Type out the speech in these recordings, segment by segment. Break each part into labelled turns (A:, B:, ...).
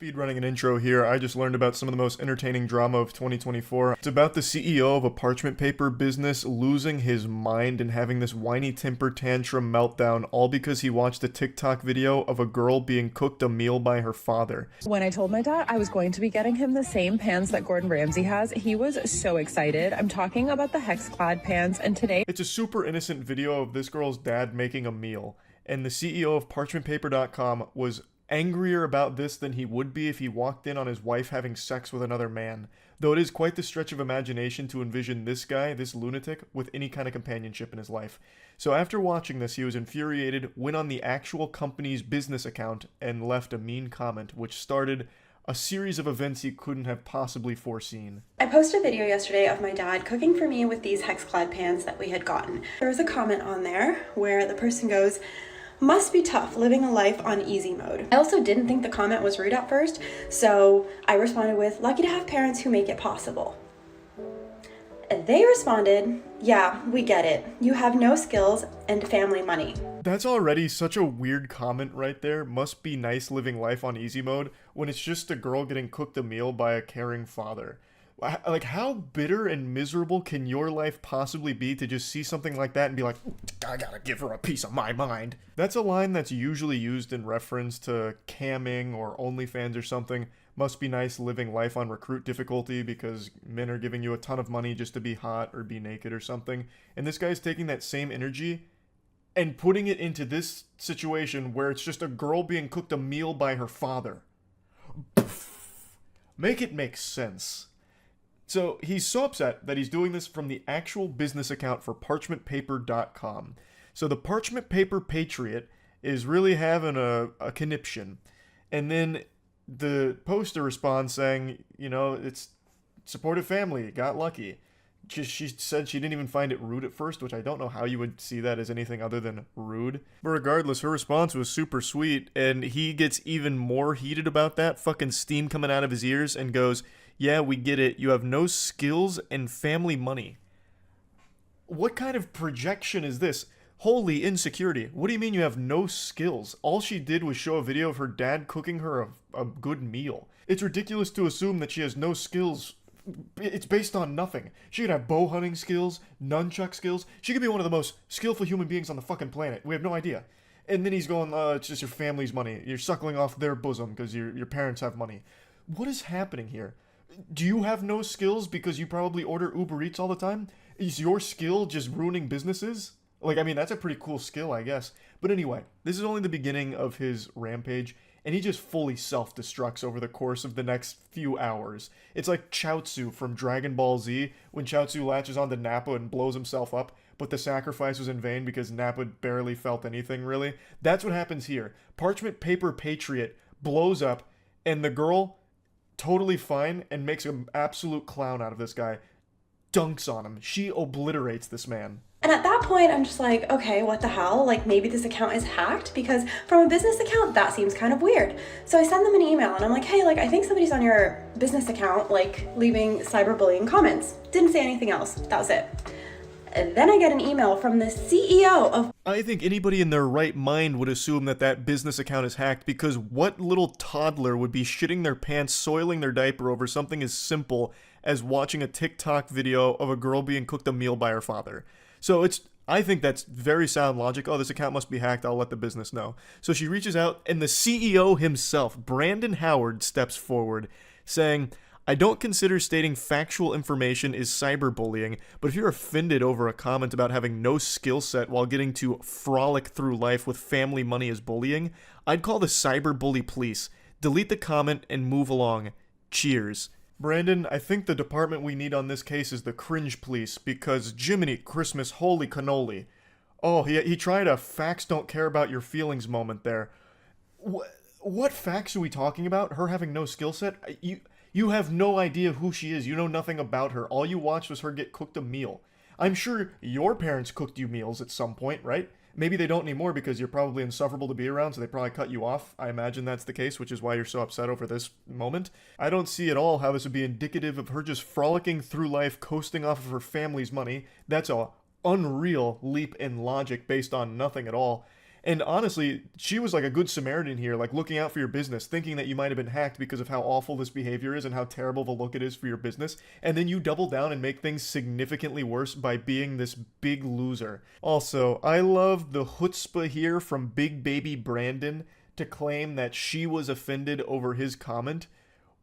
A: Speedrunning an intro here, I just learned about some of the most entertaining drama of 2024. It's about the CEO of a parchment paper business losing his mind and having this whiny temper tantrum meltdown, all because he watched a TikTok video of a girl being cooked a meal by her father.
B: When I told my dad I was going to be getting him the same pants that Gordon Ramsay has, he was so excited. I'm talking about the hex-clad pants, and today
A: It's a super innocent video of this girl's dad making a meal, and the CEO of parchmentpaper.com was angrier about this than he would be if he walked in on his wife having sex with another man. Though it is quite the stretch of imagination to envision this guy, this lunatic, with any kind of companionship in his life. So after watching this, he was infuriated, went on the actual company's business account, and left a mean comment, which started a series of events he couldn't have possibly foreseen.
C: I posted a video yesterday of my dad cooking for me with these hex-clad pants that we had gotten. There was a comment on there where the person goes, "Must be tough living a life on easy mode." I also didn't think the comment was rude at first, so I responded with, "Lucky to have parents who make it possible." And they responded, "Yeah, we get it. You have no skills and family money."
A: That's already such a weird comment right there. Must be nice living life on easy mode when it's just a girl getting cooked a meal by a caring father. Like, how bitter and miserable can your life possibly be to just see something like that and be like, I gotta give her a piece of my mind? That's a line that's usually used in reference to camming or OnlyFans or something. Must be nice living life on recruit difficulty because men are giving you a ton of money just to be hot or be naked or something. And this guy's taking that same energy and putting it into this situation where it's just a girl being cooked a meal by her father. Make it make sense. So he's so upset that he's doing this from the actual business account for parchmentpaper.com. So the Parchment Paper Patriot is really having a conniption. And then the poster responds saying, you know, it's supportive family, got lucky. She said she didn't even find it rude at first, which I don't know how you would see that as anything other than rude. But regardless, her response was super sweet, and he gets even more heated about that, fucking steam coming out of his ears, and goes, "Yeah, we get it. You have no skills and family money." What kind of projection is this? Holy insecurity. What do you mean you have no skills? All she did was show a video of her dad cooking her a good meal. It's ridiculous to assume that she has no skills. It's based on nothing. She could have bow hunting skills, nunchuck skills. She could be one of the most skillful human beings on the fucking planet. We have no idea. And then he's going, it's just your family's money. You're suckling off their bosom because your parents have money. What is happening here? Do you have no skills because you probably order Uber Eats all the time? Is your skill just ruining businesses? Like, I mean, that's a pretty cool skill, I guess. But anyway, this is only the beginning of his rampage, and he just fully self-destructs over the course of the next few hours. It's like Chaozu from Dragon Ball Z, when Chaozu latches onto Nappa and blows himself up, but the sacrifice was in vain because Nappa barely felt anything, really. That's what happens here. Parchment Paper Patriot blows up, and the girl, totally fine, and makes an absolute clown out of this guy. Dunks on him. She obliterates this man.
C: And at that point, I'm just like, okay, what the hell? Like, maybe this account is hacked, because from a business account, that seems kind of weird. So I send them an email and I'm like, hey, like, I think somebody's on your business account, like, leaving cyberbullying comments. Didn't say anything else. That was it. And then I get an email from the CEO of...
A: I think anybody in their right mind would assume that that business account is hacked, because what little toddler would be shitting their pants, soiling their diaper over something as simple as watching a TikTok video of a girl being cooked a meal by her father? So I think that's very sound logic. Oh, this account must be hacked. I'll let the business know. So she reaches out, and the CEO himself, Brandon Howard, steps forward saying, "I don't consider stating factual information is cyberbullying, but if you're offended over a comment about having no skill set while getting to frolic through life with family money as bullying, I'd call the cyberbully police. Delete the comment and move along. Cheers." Brandon, I think the department we need on this case is the cringe police, because Jiminy Christmas, holy cannoli. Oh, he tried a facts don't care about your feelings moment there. What facts are we talking about? Her having no skill set? You have no idea who she is. You know nothing about her. All you watched was her get cooked a meal. I'm sure your parents cooked you meals at some point, right? Maybe they don't anymore because you're probably insufferable to be around, so they probably cut you off. I imagine that's the case, which is why you're so upset over this moment. I don't see at all how this would be indicative of her just frolicking through life, coasting off of her family's money. That's a unreal leap in logic based on nothing at all. And honestly, she was like a good Samaritan here, like looking out for your business, thinking that you might have been hacked because of how awful this behavior is and how terrible the look it is for your business. And then you double down and make things significantly worse by being this big loser. Also, I love the chutzpah here from Big Baby Brandon to claim that she was offended over his comment,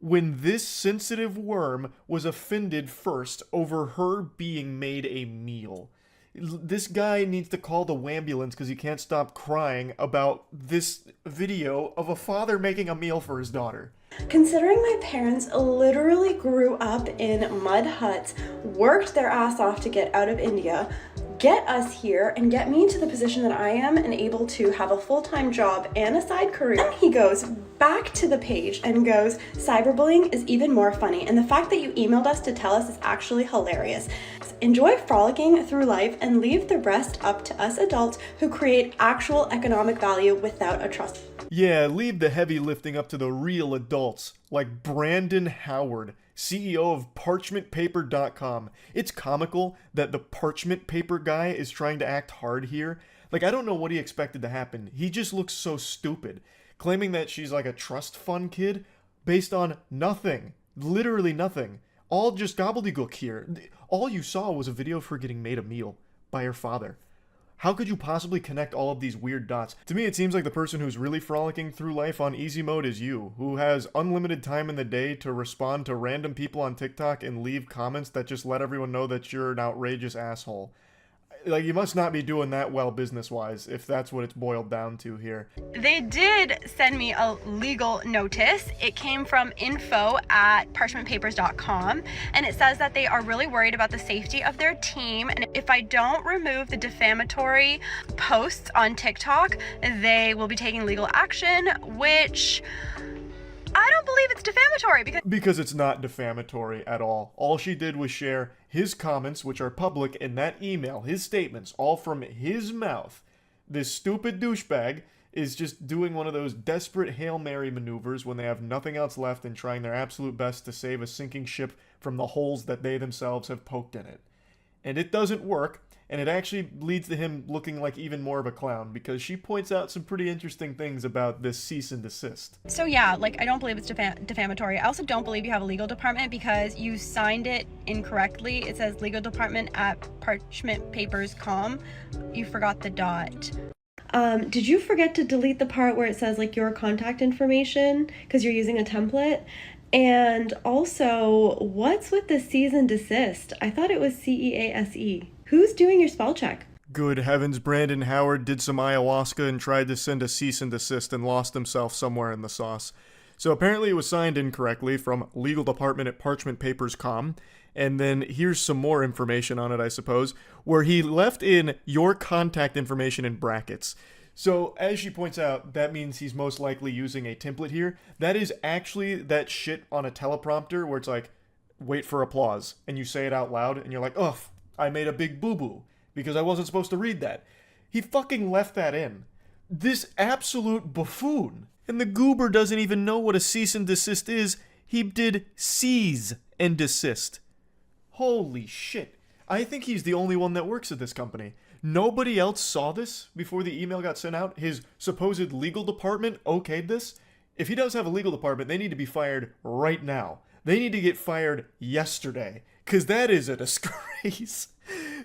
A: when this sensitive worm was offended first over her being made a meal. This guy needs to call the wambulance because he can't stop crying about this video of a father making a meal for his daughter.
C: Considering my parents literally grew up in mud huts, worked their ass off to get out of India, get us here, and get me to the position that I am and able to have a full-time job and a side career. Then he goes back to the page and goes, cyberbullying is even more funny, and the fact that you emailed us to tell us is actually hilarious. Enjoy frolicking through life and leave the rest up to us adults who create actual economic value without a trust.
A: Yeah, leave the heavy lifting up to the real adults, like Brandon Howard, CEO of parchmentpaper.com. It's comical that the parchment paper guy is trying to act hard here. Like, I don't know what he expected to happen. He just looks so stupid, claiming that she's like a trust fund kid based on nothing. Literally nothing. All just gobbledygook here. All you saw was a video of her getting made a meal by her father. How could you possibly connect all of these weird dots? To me, it seems like the person who's really frolicking through life on easy mode is you, who has unlimited time in the day to respond to random people on TikTok and leave comments that just let everyone know that you're an outrageous asshole. Like, you must not be doing that well business-wise, if that's what it's boiled down to here.
D: They did send me a legal notice. It came from info@parchmentpapers.com, and it says that they are really worried about the safety of their team, and if I don't remove the defamatory posts on TikTok, they will be taking legal action, which I don't believe it's defamatory
A: because it's not defamatory at all. All she did was share his comments, which are public, in that email, his statements, all from his mouth. This stupid douchebag is just doing one of those desperate Hail Mary maneuvers when they have nothing else left and trying their absolute best to save a sinking ship from the holes that they themselves have poked in it. And it doesn't work, and it actually leads to him looking like even more of a clown because she points out some pretty interesting things about this cease and desist.
D: So yeah, like, I don't believe it's defamatory. I also don't believe you have a legal department because you signed it incorrectly. It says legal department at parchmentpapers.com. You forgot the dot.
C: Did you forget to delete the part where it says like your contact information because you're using a template? And also, what's with the cease and desist? I thought it was CEASE. Who's doing your spell check?
A: Good heavens, Brandon Howard did some ayahuasca and tried to send a cease and desist and lost himself somewhere in the sauce. So apparently it was signed incorrectly from legal department at parchmentpapers.com. And then here's some more information on it, I suppose, where he left in your contact information in brackets. So, as she points out, that means he's most likely using a template here. That is actually that shit on a teleprompter where it's like, wait for applause, and you say it out loud, and you're like, ugh, I made a big boo-boo, because I wasn't supposed to read that. He fucking left that in. This absolute buffoon. And the goober doesn't even know what a cease and desist is. He did seize and desist. Holy shit. I think he's the only one that works at this company. Nobody else saw this before the email got sent out. His supposed legal department okayed this. If he does have a legal department, they need to be fired right now. They need to get fired yesterday, because that is a disgrace.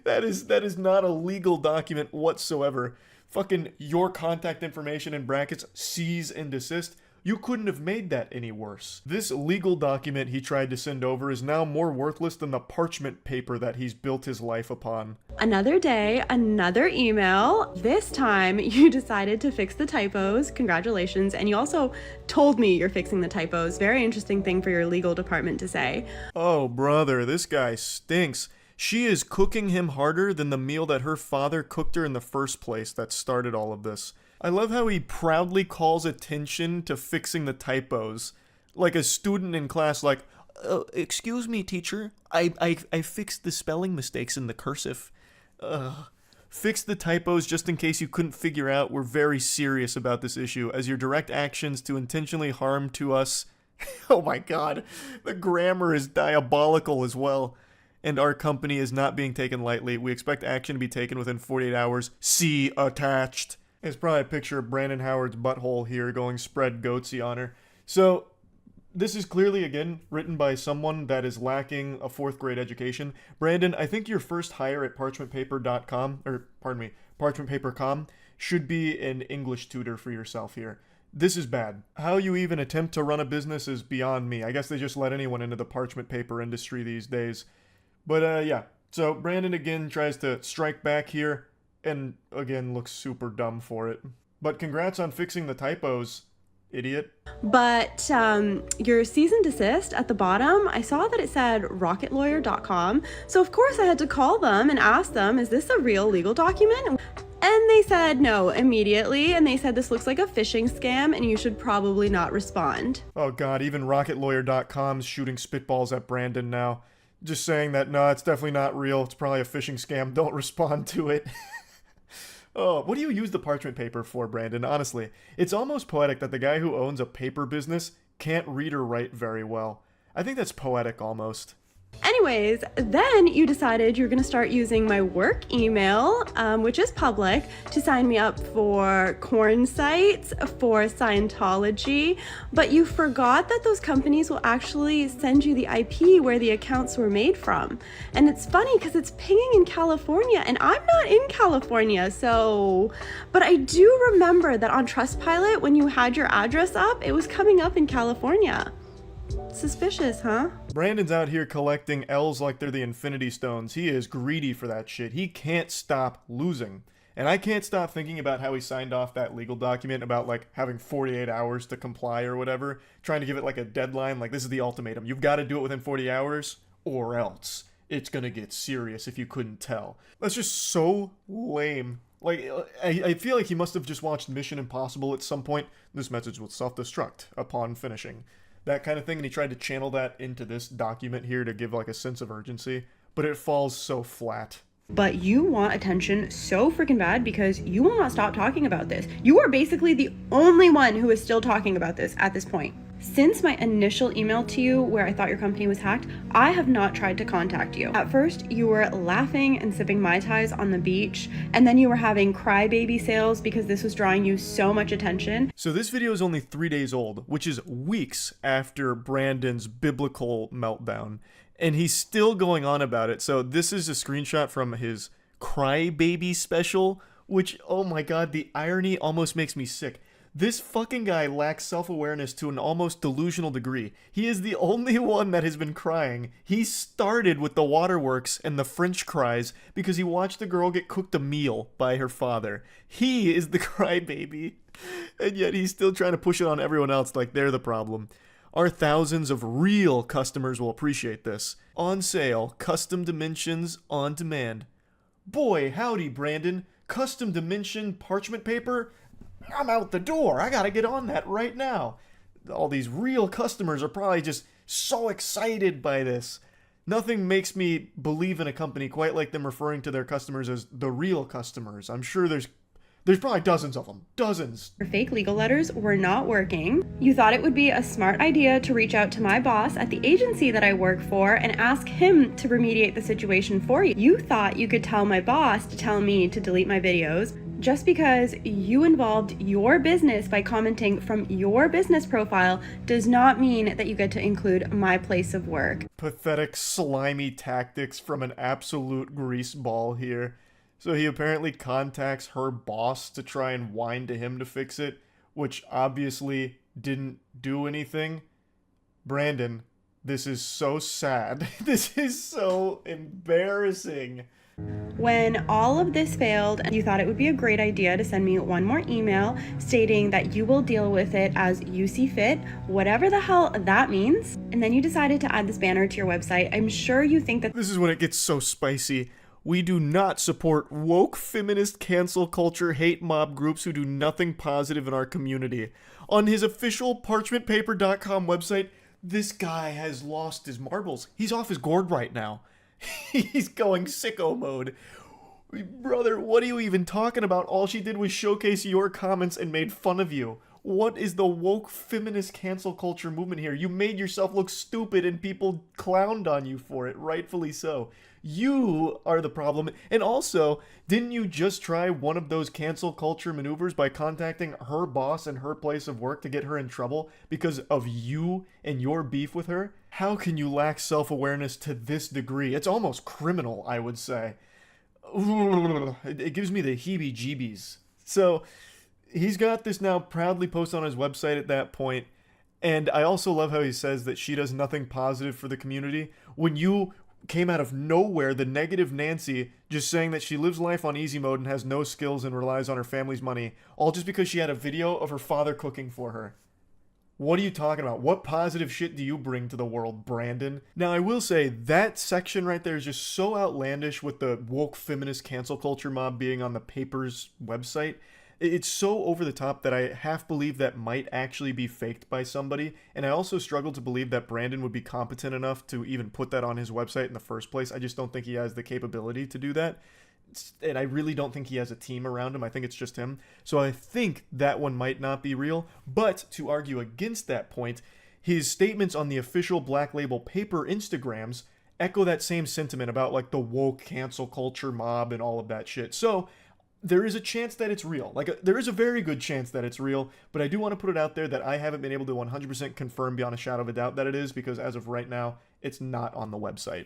A: That is not a legal document whatsoever. Fucking your contact information in brackets, cease and desist. You couldn't have made that any worse. This legal document he tried to send over is now more worthless than the parchment paper that he's built his life upon.
C: Another day, another email. This time you decided to fix the typos. Congratulations. And you also told me you're fixing the typos. Very interesting thing for your legal department to say.
A: Oh, brother, this guy stinks. She is cooking him harder than the meal that her father cooked her in the first place that started all of this. I love how he proudly calls attention to fixing the typos. Like a student in class, like, excuse me, teacher, I fixed the spelling mistakes in the cursive. Fix the typos just in case you couldn't figure out we're very serious about this issue, as your direct actions to intentionally harm to us. Oh my god, the grammar is diabolical as well. And our company is not being taken lightly. We expect action to be taken within 48 hours. See attached. It's probably a picture of Brandon Howard's butthole here going spread goatsy on her. So this is clearly, again, written by someone that is lacking a 4th grade education. Brandon, I think your first hire at parchmentpaper.com, or pardon me, parchmentpaper.com, should be an English tutor for yourself here. This is bad. How you even attempt to run a business is beyond me. I guess they just let anyone into the parchment paper industry these days. But yeah, so Brandon again tries to strike back here, and again looks super dumb for it. But congrats on fixing the typos, idiot.
C: But your cease and desist at the bottom, I saw that it said rocketlawyer.com. So of course I had to call them and ask them, is this a real legal document? And they said no immediately, and they said this looks like a phishing scam and you should probably not respond.
A: Oh god, even rocketlawyer.com's shooting spitballs at Brandon now. Just saying that, no, it's definitely not real. It's probably a phishing scam. Don't respond to it. Oh, what do you use the parchment paper for, Brandon? Honestly, it's almost poetic that the guy who owns a paper business can't read or write very well. I think that's poetic almost.
C: Anyways, then you decided you're going to start using my work email, which is public, to sign me up for corn sites, for Scientology, but you forgot that those companies will actually send you the IP where the accounts were made from. And it's funny because it's pinging in California, and I'm not in California, so... But I do remember that on Trustpilot, when you had your address up, it was coming up in California. Suspicious, huh?
A: Brandon's out here collecting L's like they're the Infinity Stones. He is greedy for that shit. He can't stop losing. And I can't stop thinking about how he signed off that legal document about, like, having 48 hours to comply or whatever. Trying to give it, like, a deadline. Like, this is the ultimatum. You've got to do it within 40 hours or else it's gonna get serious if you couldn't tell. That's just so lame. Like, I feel like he must have just watched Mission Impossible at some point. This message will self-destruct upon finishing. That kind of thing, and he tried to channel that into this document here to give like a sense of urgency, but it falls so flat.
C: But you want attention so freaking bad because you will not stop talking about this. You are basically the only one who is still talking about this at this point. Since my initial email to you where I thought your company was hacked, I have not tried to contact you. At first, you were laughing and sipping Mai Tais on the beach, and then you were having crybaby sales because this was drawing you so much attention.
A: So this video is only 3 days old, which is weeks after Brandon's biblical meltdown, and he's still going on about it. So this is a screenshot from his crybaby special, which, oh my god, the irony almost makes me sick. This fucking guy lacks self-awareness to an almost delusional degree. He is the only one that has been crying. He started with the waterworks and the French cries because he watched the girl get cooked a meal by her father. He is the crybaby. And yet he's still trying to push it on everyone else like they're the problem. Our thousands of real customers will appreciate this. On sale, custom dimensions on demand. Boy, howdy, Brandon. Custom dimension parchment paper? I'm out the door. I gotta get on that right now. All these real customers are probably just so excited by this. Nothing makes me believe in a company quite like them referring to their customers as the real customers. I'm sure there's probably dozens of them. Dozens.
C: Your fake legal letters were not working. You thought it would be a smart idea to reach out to my boss at the agency that I work for and ask him to remediate the situation for you. You thought you could tell my boss to tell me to delete my videos. Just because you involved your business by commenting from your business profile does not mean that you get to include my place of work.
A: Pathetic, slimy tactics from an absolute greaseball here. So he apparently contacts her boss to try and whine to him to fix it, which obviously didn't do anything. Brandon, this is so sad. This is so embarrassing.
C: When all of this failed, you thought it would be a great idea to send me one more email stating that you will deal with it as you see fit, whatever the hell that means. And then you decided to add this banner to your website. I'm sure you think that
A: this is when it gets so spicy. We do not support woke feminist cancel culture hate mob groups who do nothing positive in our community. On his official parchmentpaper.com website, this guy has lost his marbles. He's off his gourd right now. He's going sicko mode. Brother, what are you even talking about? All she did was showcase your comments and made fun of you. What is the woke feminist cancel culture movement here? You made yourself look stupid and people clowned on you for it, rightfully so. You are the problem. And also, didn't you just try one of those cancel culture maneuvers by contacting her boss and her place of work to get her in trouble because of you and your beef with her? How can you lack self-awareness to this degree? It's almost criminal, I would say. It gives me the heebie-jeebies. So, he's got this now proudly posted on his website at that point, and I also love how he says that she does nothing positive for the community. When you came out of nowhere, the negative Nancy, just saying that she lives life on easy mode and has no skills and relies on her family's money, all just because she had a video of her father cooking for her. What are you talking about? What positive shit do you bring to the world, Brandon? Now, I will say, that section right there is just so outlandish with the woke feminist cancel culture mob being on the paper's website. It's so over the top that I half believe that might actually be faked by somebody, and I also struggle to believe that Brandon would be competent enough to even put that on his website in the first place. I just don't think he has the capability to do that, and I really don't think he has a team around him. I think it's just him. So I think that one might not be real, but to argue against that point, his statements on the official Black Label Paper Instagrams echo that same sentiment about like the woke cancel culture mob and all of that shit. So there is a chance that it's real. There is a very good chance that it's real, but I do want to put it out there that I haven't been able to 100% confirm beyond a shadow of a doubt that it is, because as of right now, it's not on the website.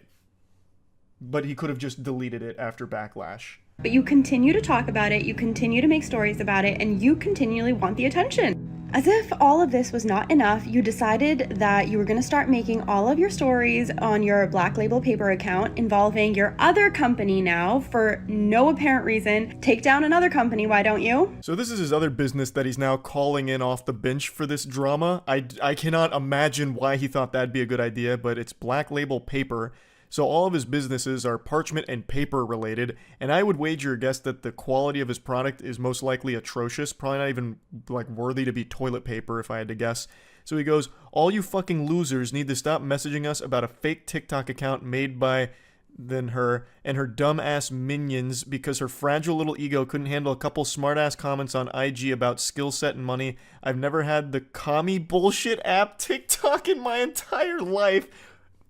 A: But he could have just deleted it after backlash.
C: But you continue to talk about it, you continue to make stories about it, and you continually want the attention. As if all of this was not enough, you decided that you were going to start making all of your stories on your Black Label Paper account involving your other company now for no apparent reason. Take down another company, why don't you?
A: So this is his other business that he's now calling in off the bench for this drama. I cannot imagine why he thought that'd be a good idea, but it's Black Label Paper. So all of his businesses are parchment and paper related, and I would wager a guess that the quality of his product is most likely atrocious, probably not even like worthy to be toilet paper if I had to guess. So he goes, all you fucking losers need to stop messaging us about a fake TikTok account made by then her and her dumb ass minions because her fragile little ego couldn't handle a couple smart ass comments on IG about skill set and money. I've never had the commie bullshit app TikTok in my entire life.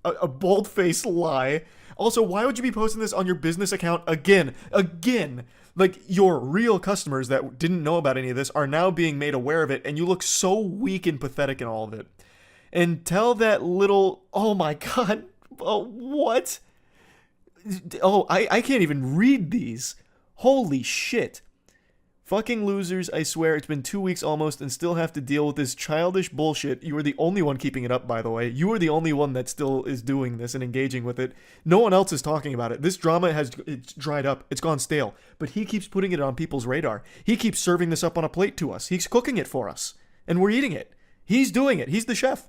A: A bold-faced lie. Also, why would you be posting this on your business account again? Like, your real customers that didn't know about any of this are now being made aware of it, and you look so weak and pathetic in all of it. And tell that little... Oh my god. Oh, what? Oh, I can't even read these. Holy shit. Fucking losers, I swear, it's been 2 weeks almost and still have to deal with this childish bullshit. You are the only one keeping it up, by the way. You are the only one that still is doing this and engaging with it. No one else is talking about it. This drama it's dried up. It's gone stale. But he keeps putting it on people's radar. He keeps serving this up on a plate to us. He's cooking it for us. And we're eating it. He's doing it. He's the chef.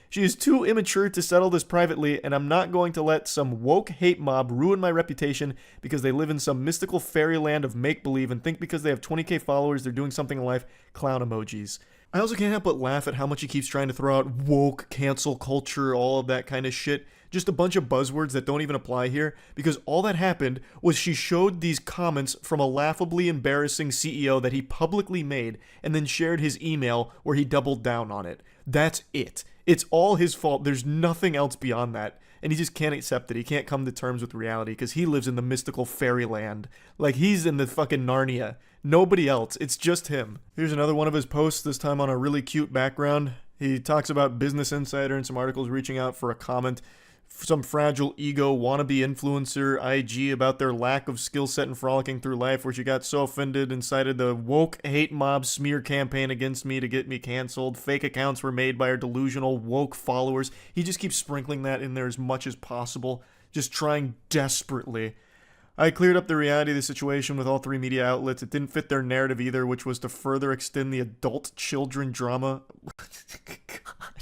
A: She is too immature to settle this privately, and I'm not going to let some woke hate mob ruin my reputation because they live in some mystical fairyland of make-believe and think because they have 20k followers they're doing something in life. Clown emojis. I also can't help but laugh at how much he keeps trying to throw out woke, cancel culture, all of that kind of shit. Just a bunch of buzzwords that don't even apply here, because all that happened was she showed these comments from a laughably embarrassing CEO that he publicly made and then shared his email where he doubled down on it. That's it. It's all his fault. There's nothing else beyond that. And he just can't accept it. He can't come to terms with reality because he lives in the mystical fairyland. Like, he's in the fucking Narnia. Nobody else. It's just him. Here's another one of his posts, this time on a really cute background. He talks about Business Insider and some articles reaching out for a comment. Some fragile ego wannabe influencer IG about their lack of skill set and frolicking through life, where she got so offended and cited the woke hate mob smear campaign against me to get me canceled. Fake accounts were made by her delusional woke followers. He just keeps sprinkling that in there as much as possible, just trying desperately. I cleared up the reality of the situation with all three media outlets. It didn't fit their narrative either, which was to further extend the adult children drama. God.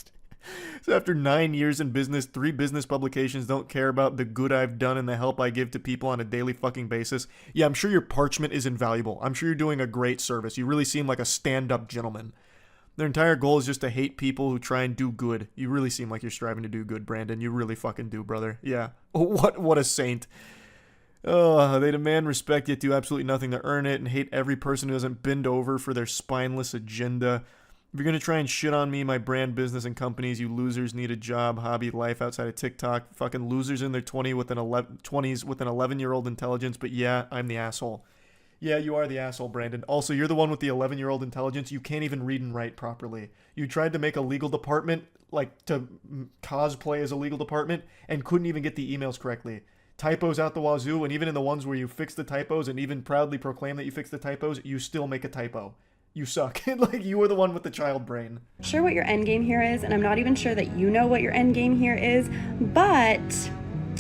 A: So after 9 years in business, 3 business publications don't care about the good I've done and the help I give to people on a daily fucking basis. Yeah, I'm sure your parchment is invaluable. I'm sure you're doing a great service. You really seem like a stand-up gentleman. Their entire goal is just to hate people who try and do good. You really seem like you're striving to do good, Brandon. You really fucking do, brother. Yeah. What a saint. Oh, they demand respect, yet do absolutely nothing to earn it, and hate every person who doesn't bend over for their spineless agenda. If you're going to try and shit on me, my brand, business, and companies, you losers need a job, hobby, life outside of TikTok. Fucking losers in their 20s with an 11-year-old intelligence, but yeah, I'm the asshole. Yeah, you are the asshole, Brandon. Also, you're the one with the 11-year-old intelligence. You can't even read and write properly. You tried to make a legal department, like to cosplay as a legal department, and couldn't even get the emails correctly. Typos out the wazoo, and even in the ones where you fix the typos and even proudly proclaim that you fix the typos, you still make a typo. You suck. Like, you were the one with the child brain.
C: Sure what your end game here is, and I'm not even sure that you know what your end game here is, but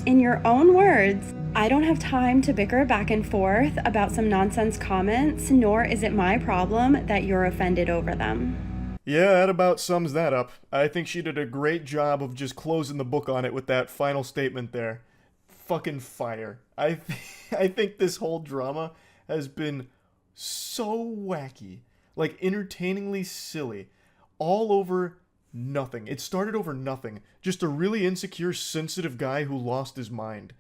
C: in your own words, I don't have time to bicker back and forth about some nonsense comments, nor is it my problem that you're offended over them.
A: Yeah, that about sums that up. I think she did a great job of just closing the book on it with that final statement there. Fucking fire. I think this whole drama has been so wacky. Like, entertainingly silly. All over nothing. It started over nothing. Just a really insecure, sensitive guy who lost his mind.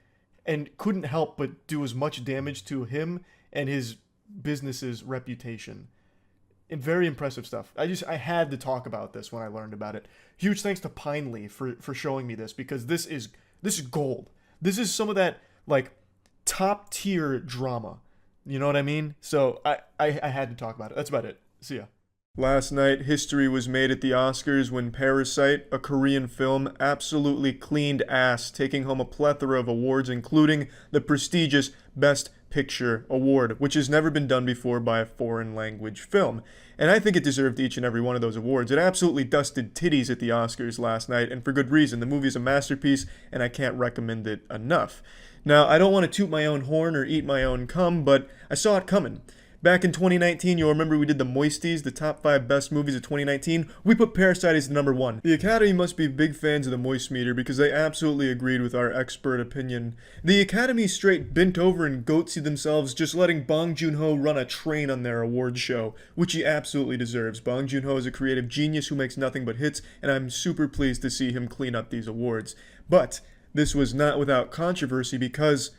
A: And couldn't help but do as much damage to him and his business's reputation. And very impressive stuff. I had to talk about this when I learned about it. Huge thanks to Pinely for showing me this, because this is gold. This is some of that, like, top tier drama. You know what I mean? So I had to talk about it. That's about it. See ya. Last night, history was made at the Oscars when Parasite, a Korean film, absolutely cleaned ass, taking home a plethora of awards, including the prestigious Best Picture award, which has never been done before by a foreign language film. And I think it deserved each and every one of those awards. It absolutely dusted titties at the Oscars last night, and for good reason. The movie is a masterpiece, and I can't recommend it enough. Now, I don't want to toot my own horn or eat my own cum, but I saw it coming. Back in 2019, you'll remember we did the Moisties, the top 5 best movies of 2019. We put Parasite as the number 1. The Academy must be big fans of the Moist Meter because they absolutely agreed with our expert opinion. The Academy straight bent over and goatsied themselves just letting Bong Joon-ho run a train on their awards show, which he absolutely deserves. Bong Joon-ho is a creative genius who makes nothing but hits, and I'm super pleased to see him clean up these awards. But this was not without controversy because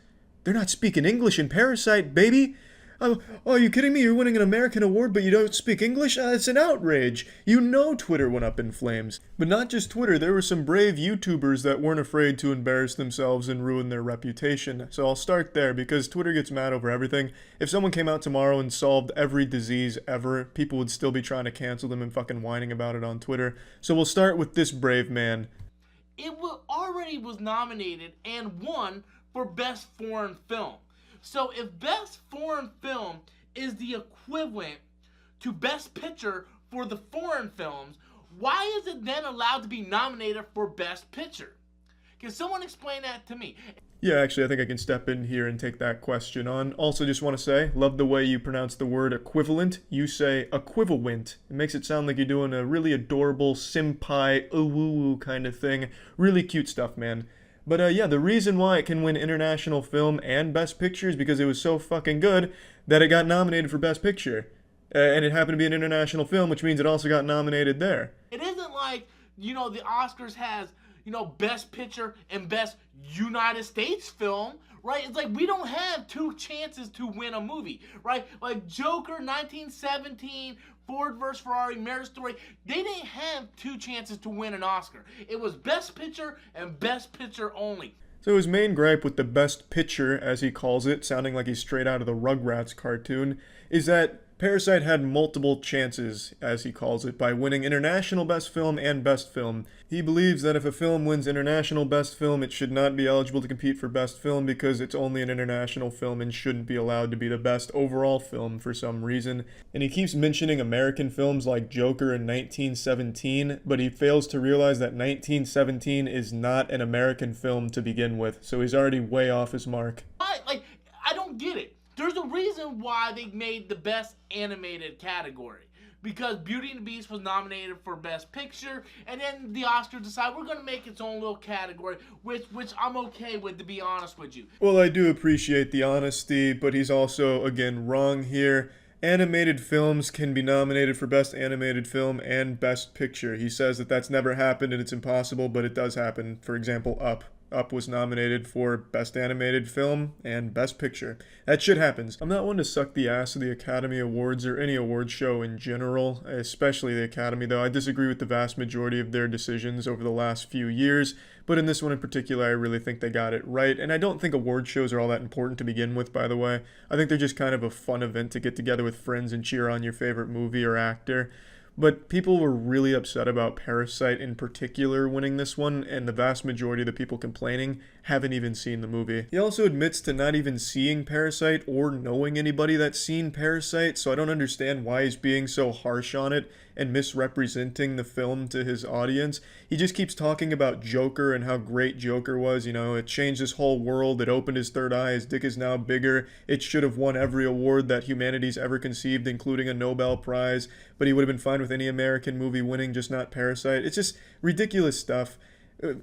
A: they're not speaking English in Parasite, baby! Oh, are you kidding me? You're winning an American award, but you don't speak English? It's an outrage. You know Twitter went up in flames. But not just Twitter, there were some brave YouTubers that weren't afraid to embarrass themselves and ruin their reputation. So I'll start there, because Twitter gets mad over everything. If someone came out tomorrow and solved every disease ever, people would still be trying to cancel them and fucking whining about it on Twitter. So we'll start with this brave man.
E: It already was nominated and won for Best Foreign Film. So if Best Foreign Film is the equivalent to Best Picture for the foreign films, why is it then allowed to be nominated for Best Picture? Can someone explain that to me?
A: Yeah, actually, I think I can step in here and take that question on. Also, just want to say, love the way you pronounce the word equivalent. You say equivalent. It makes it sound like you're doing a really adorable senpai, ooh kind of thing. Really cute stuff, man. But yeah, the reason why it can win International Film and Best Picture is because it was so fucking good that it got nominated for Best Picture. And it happened to be an international film, which means it also got nominated there.
E: It isn't like, the Oscars has, Best Picture and Best United States Film, right? It's like we don't have 2 chances to win a movie, right? Like Joker, 1917, Ford vs. Ferrari, Marriage Story, they didn't have 2 chances to win an Oscar. It was Best Picture and Best Picture only.
A: So his main gripe with the Best Picture, as he calls it, sounding like he's straight out of the Rugrats cartoon, is that Parasite had multiple chances, as he calls it, by winning International Best Film and Best Film. He believes that if a film wins International Best Film, it should not be eligible to compete for Best Film because it's only an international film and shouldn't be allowed to be the best overall film for some reason. And he keeps mentioning American films like Joker in 1917, but he fails to realize that 1917 is not an American film to begin with, so he's already way off his mark.
E: I don't get it. There's a reason why they made the Best Animated category. Because Beauty and the Beast was nominated for Best Picture, and then the Oscars decided we're going to make its own little category, which I'm okay with, to be honest with you.
A: Well, I do appreciate the honesty, but he's also, again, wrong here. Animated films can be nominated for Best Animated Film and Best Picture. He says that that's never happened and it's impossible, but it does happen. For example, Up. Up was nominated for Best Animated Film and Best Picture. That shit happens. I'm not one to suck the ass of the Academy Awards or any award show in general, especially the Academy, though I disagree with the vast majority of their decisions over the last few years, but in this one in particular, I really think they got it right, and I don't think award shows are all that important to begin with, by the way. I think they're just kind of a fun event to get together with friends and cheer on your favorite movie or actor. But people were really upset about Parasite in particular winning this one, and the vast majority of the people complaining haven't even seen the movie. He also admits to not even seeing Parasite or knowing anybody that's seen Parasite, so I don't understand why he's being so harsh on it and misrepresenting the film to his audience. He just keeps talking about Joker and how great Joker was. You know, it changed his whole world, it opened his third eye, his dick is now bigger, it should have won every award that humanity's ever conceived, including a Nobel Prize, but he would have been fine with any American movie winning, just not Parasite. It's just ridiculous stuff.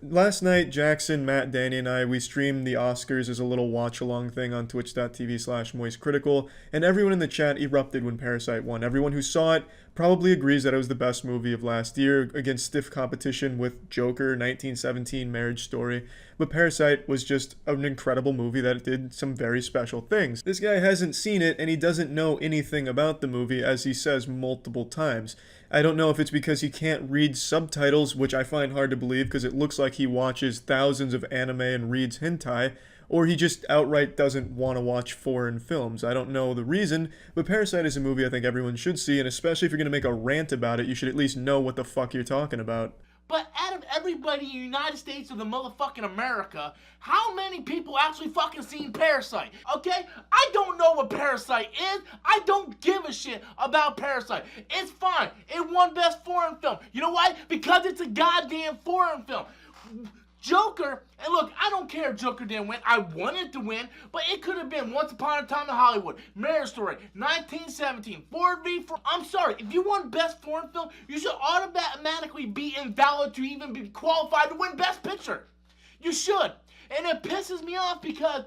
A: Last night, Jackson, Matt, Danny, and I, we streamed the Oscars as a little watch-along thing on twitch.tv/moistcritical, and everyone in the chat erupted when Parasite won. Everyone who saw it probably agrees that it was the best movie of last year, against stiff competition with Joker, 1917, Marriage Story. But Parasite was just an incredible movie that did some very special things. This guy hasn't seen it, and he doesn't know anything about the movie, as he says multiple times. I don't know if it's because he can't read subtitles, which I find hard to believe because it looks like he watches thousands of anime and reads hentai, or he just outright doesn't want to watch foreign films. I don't know the reason, but Parasite is a movie I think everyone should see, and especially if you're going to make a rant about it, you should at least know what the fuck you're talking about.
E: But out of everybody in the United States of the motherfucking America, how many people actually fucking seen Parasite? Okay? I don't know what Parasite is. I don't give a shit about Parasite. It's fine. It won Best Foreign Film. You know why? Because it's a goddamn foreign film. Joker, and look, I don't care if Joker didn't win. I wanted to win, but it could have been Once Upon a Time in Hollywood, Marriage Story, 1917, Ford v. Ford. I'm sorry, if you won Best Foreign Film, you should automatically be invalid to even be qualified to win Best Picture. You should. And it pisses me off because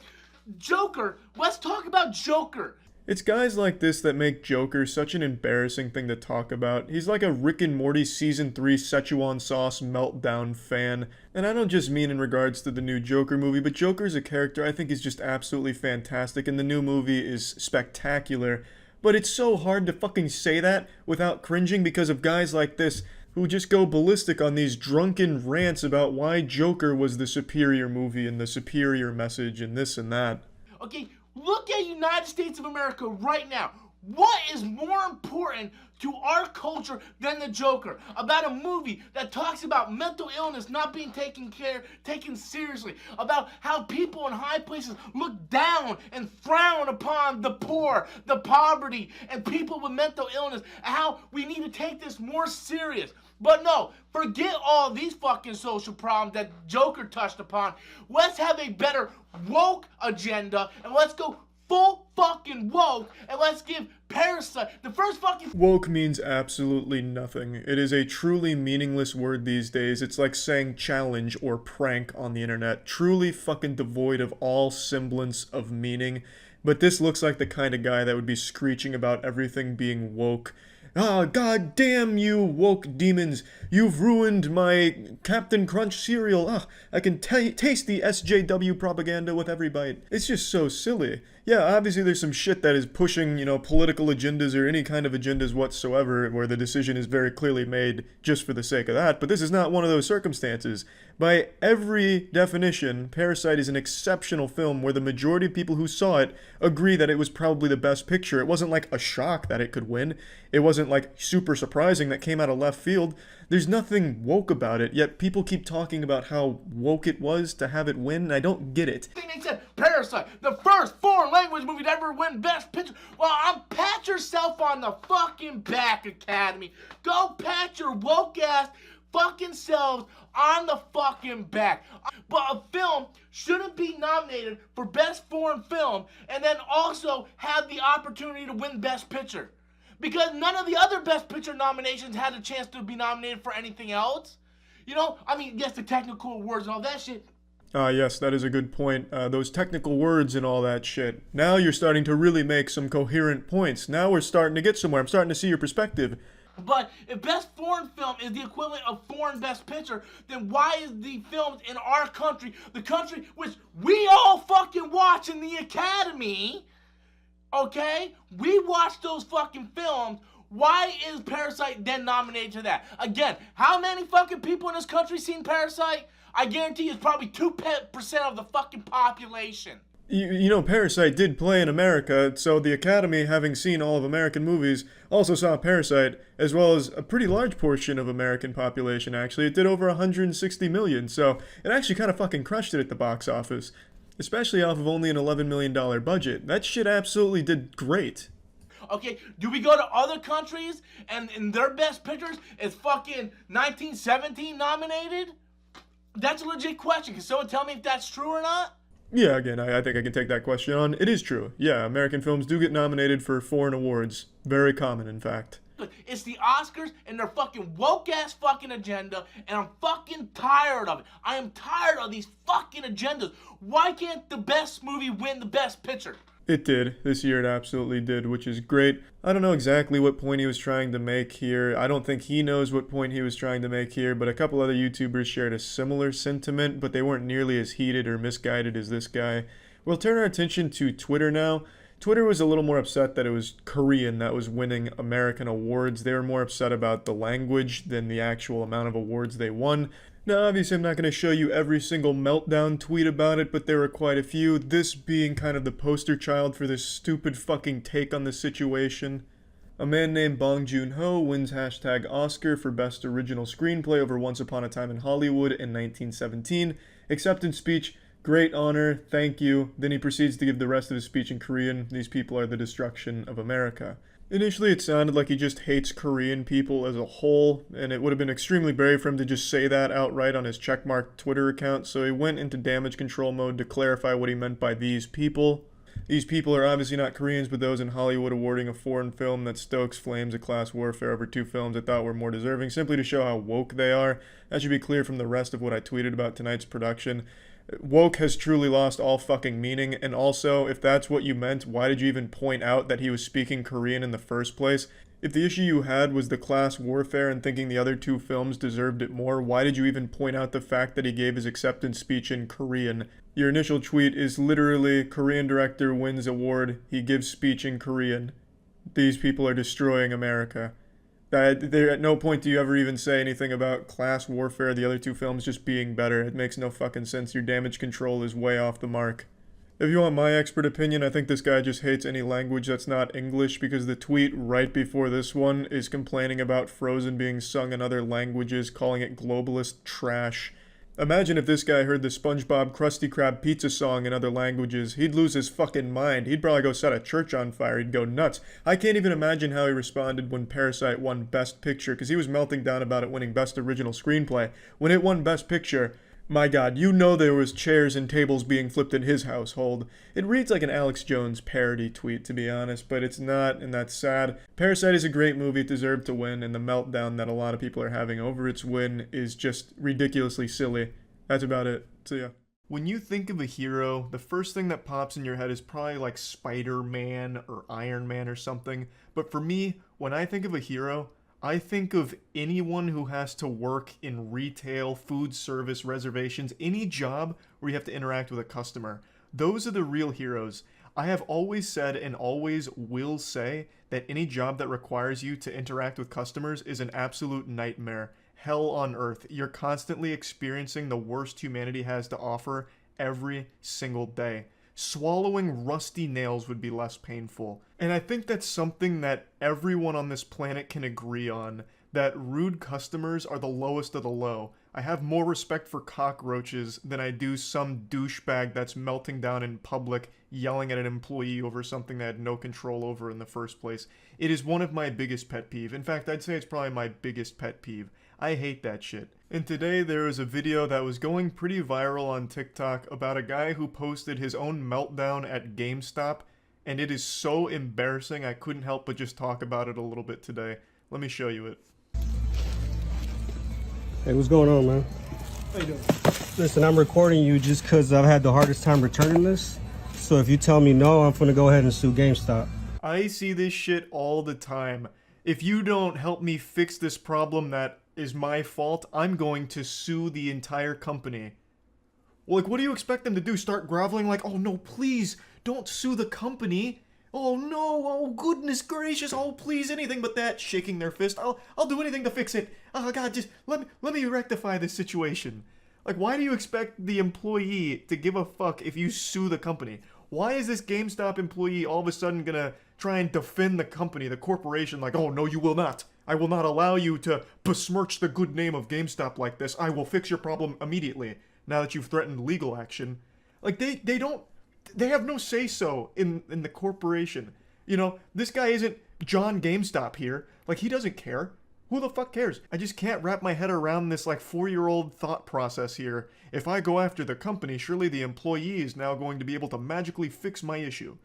E: Joker, let's talk about Joker.
A: It's guys like this that make Joker such an embarrassing thing to talk about. He's like a Rick and Morty Season 3 Szechuan Sauce Meltdown fan. And I don't just mean in regards to the new Joker movie, but Joker's a character I think is just absolutely fantastic, and the new movie is spectacular. But it's so hard to fucking say that without cringing because of guys like this who just go ballistic on these drunken rants about why Joker was the superior movie and the superior message and this and that.
E: Okay, look at United States of America right now. What is more important to our culture than the Joker? About a movie that talks about mental illness not being taken seriously, about how people in high places look down and frown upon the poor, the poverty, and people with mental illness, and how we need to take this more serious. But no, forget all these fucking social problems that Joker touched upon. Let's have a better woke agenda, and let's go full fucking woke, and let's give Parasite the first fucking...
A: Woke means absolutely nothing. It is a truly meaningless word these days. It's like saying challenge or prank on the internet. Truly fucking devoid of all semblance of meaning. But this looks like the kind of guy that would be screeching about everything being woke. Ah, god damn you, woke demons. You've ruined my Captain Crunch cereal. Ah, I can taste the SJW propaganda with every bite. It's just so silly. Yeah, obviously there's some shit that is pushing, political agendas or any kind of agendas whatsoever where the decision is very clearly made just for the sake of that, but this is not one of those circumstances. By every definition, Parasite is an exceptional film where the majority of people who saw it agree that it was probably the best picture. It wasn't like a shock that it could win. It wasn't like super surprising that came out of left field. There's nothing woke about it, yet people keep talking about how woke it was to have it win, and I don't get it.
E: They said Parasite, the first foreign language movie to ever win Best Picture. Well, pat yourself on the fucking back, Academy. Go pat your woke ass fucking selves on the fucking back. But a film shouldn't be nominated for Best Foreign Film and then also have the opportunity to win Best Picture. Because none of the other Best Picture nominations had a chance to be nominated for anything else. Yes, the technical awards and all that shit.
A: Yes, that is a good point. Those technical words and all that shit. Now you're starting to really make some coherent points. Now we're starting to get somewhere. I'm starting to see your perspective.
E: But if best foreign film is the equivalent of foreign best picture, then why is the films in our country, the country which we all fucking watch in the Academy, okay? We watch those fucking films. Why is Parasite then nominated to that? Again, how many fucking people in this country seen Parasite? I guarantee it's probably 2% of the fucking population.
A: You know, Parasite did play in America, so the Academy, having seen all of American movies, also saw Parasite, as well as a pretty large portion of American population, actually. It did over 160 million, so it actually kind of fucking crushed it at the box office. Especially off of only an $11 million budget. That shit absolutely did great.
E: Okay, do we go to other countries and in their best pictures is fucking 1917 nominated? That's a legit question. Can someone tell me if that's true or not?
A: Yeah, again, I think I can take that question on. It is true. Yeah, American films do get nominated for foreign awards. Very common, in fact.
E: It's the Oscars and their fucking woke-ass fucking agenda, and I'm fucking tired of it. I am tired of these fucking agendas. Why can't the best movie win the best picture?
A: It did. This year it absolutely did, which is great. I don't know exactly what point he was trying to make here. I don't think he knows what point he was trying to make here, but a couple other YouTubers shared a similar sentiment, but they weren't nearly as heated or misguided as this guy. We'll turn our attention to Twitter now. Twitter was a little more upset that it was Korean that was winning American awards. They were more upset about the language than the actual amount of awards they won. Now, obviously, I'm not going to show you every single Meltdown tweet about it, but there were quite a few, this being kind of the poster child for this stupid fucking take on the situation. A man named Bong Joon-ho wins #Oscar for Best Original Screenplay over Once Upon a Time in Hollywood in 1917. Acceptance speech, great honor, thank you. Then he proceeds to give the rest of his speech in Korean. These people are the destruction of America. Initially, it sounded like he just hates Korean people as a whole, and it would have been extremely brave for him to just say that outright on his checkmarked Twitter account, so he went into damage control mode to clarify what he meant by these people. These people are obviously not Koreans, but those in Hollywood awarding a foreign film that stokes flames of class warfare over two films I thought were more deserving, simply to show how woke they are. That should be clear from the rest of what I tweeted about tonight's production. Woke has truly lost all fucking meaning, and also, if that's what you meant, why did you even point out that he was speaking Korean in the first place? If the issue you had was the class warfare and thinking the other two films deserved it more, why did you even point out the fact that he gave his acceptance speech in Korean? Your initial tweet is literally, Korean director wins award, he gives speech in Korean. These people are destroying America. At no point do you ever even say anything about class warfare, the other two films just being better. It makes no fucking sense. Your damage control is way off the mark. If you want my expert opinion, I think this guy just hates any language that's not English, because the tweet right before this one is complaining about Frozen being sung in other languages, calling it globalist trash. Imagine if this guy heard the SpongeBob Krusty Krab pizza song in other languages. He'd lose his fucking mind. He'd probably go set a church on fire. He'd go nuts. I can't even imagine how he responded when Parasite won Best Picture, because he was melting down about it winning Best Original Screenplay. When it won Best Picture, my god, you know there was chairs and tables being flipped in his household. It reads like an Alex Jones parody tweet, to be honest, but it's not, and that's sad. Parasite is a great movie, it deserved to win, and the meltdown that a lot of people are having over its win is just ridiculously silly. That's about it. See ya. When you think of a hero, the first thing that pops in your head is probably like Spider-Man or Iron Man or something. But for me, when I think of a hero, I think of anyone who has to work in retail, food service, reservations, any job where you have to interact with a customer. Those are the real heroes. I have always said and always will say that any job that requires you to interact with customers is an absolute nightmare. Hell on earth. You're constantly experiencing the worst humanity has to offer every single day. Swallowing rusty nails would be less painful. And I think that's something that everyone on this planet can agree on, that rude customers are the lowest of the low. I have more respect for cockroaches than I do some douchebag that's melting down in public, yelling at an employee over something they had no control over in the first place. It is one of my biggest pet peeve. In fact, I'd say it's probably my biggest pet peeve. I hate that shit. And today there was a video that was going pretty viral on TikTok about a guy who posted his own meltdown at GameStop, and it is so embarrassing I couldn't help but just talk about it a little bit today. Let me show you it.
F: Hey, what's going on, man?
G: How you doing?
F: Listen, I'm recording you just because I've had the hardest time returning this. So if you tell me no, I'm gonna go ahead and sue GameStop.
A: I see this shit all the time. if you don't help me fix this problem that is my fault, I'm going to sue the entire company. Well, like, what do you expect them to do? Start groveling like, oh no, please, don't sue the company. Oh no, oh goodness gracious, oh please, anything but that, shaking their fist. I'll do anything to fix it. Oh god, just let me rectify this situation. Like, why do you expect the employee to give a fuck if you sue the company? Why is this GameStop employee all of a sudden gonna try and defend the company, the corporation, like, oh no, you will not. I will not allow you to besmirch the good name of GameStop like this. I will fix your problem immediately, now that you've threatened legal action. Like, they have no say-so in the corporation. You know, this guy isn't John GameStop here. Like, he doesn't care. Who the fuck cares? I just can't wrap my head around this, like, 4-year-old thought process here. If I go after the company, surely the employee is now going to be able to magically fix my issue.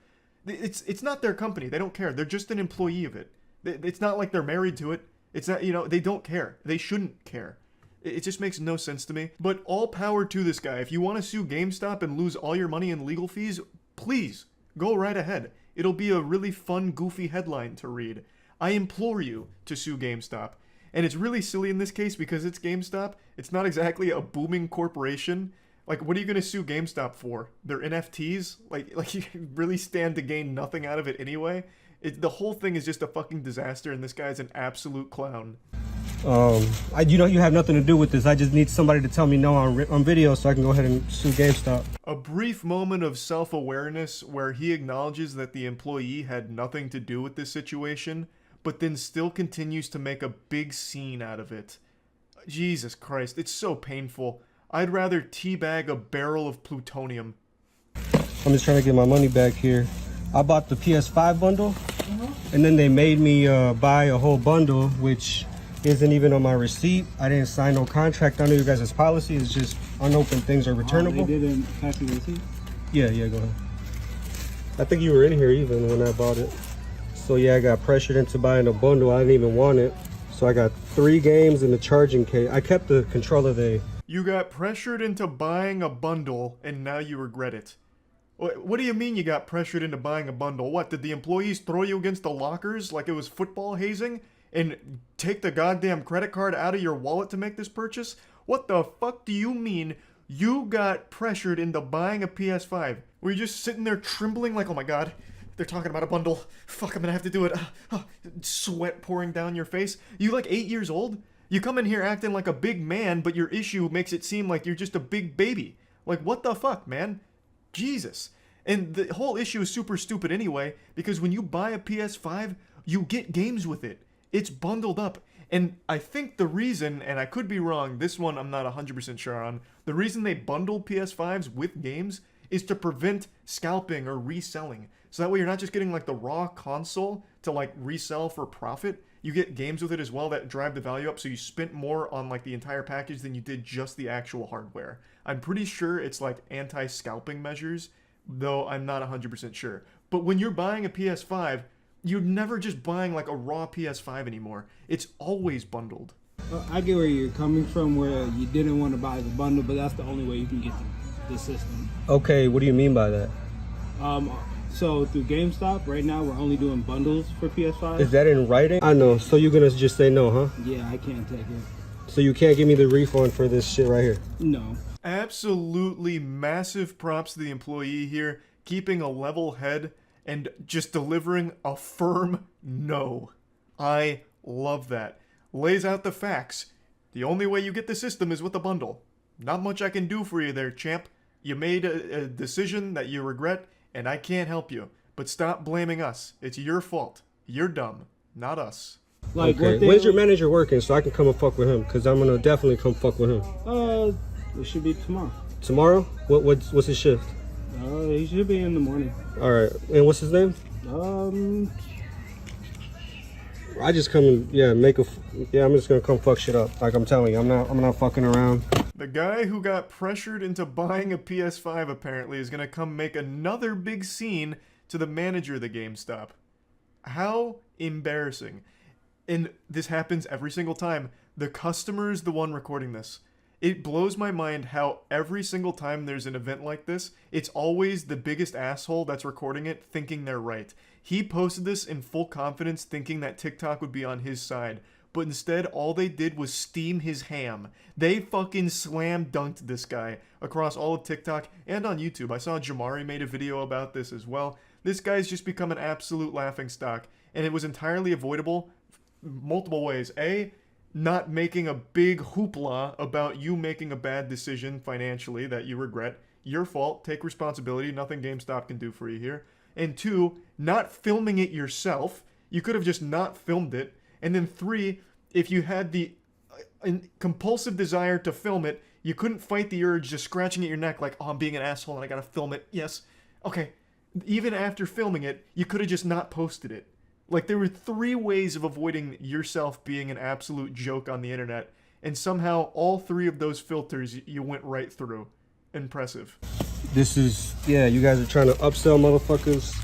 A: It's not their company. They don't care. They're just an employee of it. It's not like they're married to it. It's not, you know, they don't care. They shouldn't care. It just makes no sense to me. But all power to this guy. If you want to sue GameStop and lose all your money in legal fees, please, go right ahead. It'll be a really fun, goofy headline to read. I implore you to sue GameStop. And it's really silly in this case because it's GameStop. It's not exactly a booming corporation. Like, what are you going to sue GameStop for? Their NFTs? Like you really stand to gain nothing out of it anyway? The whole thing is just a fucking disaster, and this guy's an absolute clown.
F: You have nothing to do with this. I just need somebody to tell me no on video so I can go ahead and sue GameStop.
A: A brief moment of self-awareness where he acknowledges that the employee had nothing to do with this situation, but then still continues to make a big scene out of it. Jesus Christ, it's so painful. I'd rather teabag a barrel of plutonium.
F: I'm just trying to get my money back here. I bought the PS5 bundle, and then they made me buy a whole bundle, which isn't even on my receipt. I didn't sign no contract under you guys' policy. It's just unopened things are returnable.
G: They didn't pass you the receipt?
F: Yeah, go ahead. I think you were in here even when I bought it. So yeah, I got pressured into buying a bundle. I didn't even want it. So I got 3 games and the charging case. I kept the controller there.
A: You got pressured into buying a bundle, and now you regret it. What do you mean you got pressured into buying a bundle? What, did the employees throw you against the lockers like it was football hazing? And take the goddamn credit card out of your wallet to make this purchase? What the fuck do you mean you got pressured into buying a PS5? Were you just sitting there trembling like, oh my god, they're talking about a bundle. Fuck, I'm gonna have to do it. Sweat pouring down your face. You like 8 years old? You come in here acting like a big man, but your issue makes it seem like you're just a big baby. Like, what the fuck, man? Jesus. And the whole issue is super stupid anyway, because when you buy a PS5, you get games with it. It's bundled up. And I think the reason, and I could be wrong, this one I'm not 100% sure on, the reason they bundle PS5s with games is to prevent scalping or reselling. So that way you're not just getting like the raw console to like resell for profit. You get games with it as well that drive the value up, so you spent more on like the entire package than you did just the actual hardware. I'm pretty sure it's like anti-scalping measures, though I'm not 100% sure. But when you're buying a PS5, you're never just buying like a raw PS5 anymore. It's always bundled.
G: I get where you're coming from, where you didn't want to buy the bundle, but that's the only way you can get the system.
F: Okay, what do you mean by that?
G: So through GameStop, right now we're only doing bundles for PS5.
F: Is that in writing? I know. So you're gonna just say no, huh?
G: Yeah, I can't take it.
F: So you can't give me the refund for this shit right here?
G: No.
A: Absolutely massive props to the employee here, keeping a level head and just delivering a firm no. I love that. Lays out the facts. The only way you get the system is with a bundle. Not much I can do for you there, champ. You made a decision that you regret, and I can't help you. But stop blaming us. It's your fault. You're dumb, not us.
G: Like,
F: okay. When's your manager working so I can come and fuck with him? Because I'm gonna definitely come fuck with him.
G: It should be tomorrow.
F: Tomorrow? What's his shift?
G: He should be in the morning.
F: All right. And what's his name? I just come and I'm just gonna come fuck shit up. Like I'm telling you, I'm not fucking around.
A: The guy who got pressured into buying a PS5 apparently is gonna come make another big scene to the manager of the GameStop. How embarrassing. And this happens every single time. The customer is the one recording this. It blows my mind how every single time there's an event like this, it's always the biggest asshole that's recording it thinking they're right. He posted this in full confidence thinking that TikTok would be on his side, but instead all they did was steam his ham. They fucking slam dunked this guy across all of TikTok and on YouTube. I saw Jamari made a video about this as well. This guy's just become an absolute laughingstock, and it was entirely avoidable multiple ways. A, not making a big hoopla about you making a bad decision financially that you regret. Your fault. Take responsibility. Nothing GameStop can do for you here. And 2, not filming it yourself. You could have just not filmed it. And then 3, if you had the compulsive desire to film it, you couldn't fight the urge just scratching at your neck like, oh, I'm being an asshole and I gotta film it. Yes. Okay. Even after filming it, you could have just not posted it. Like, there were 3 ways of avoiding yourself being an absolute joke on the internet, and somehow all 3 of those filters you went right through. Impressive.
F: This is, yeah, you guys are trying to upsell motherfuckers.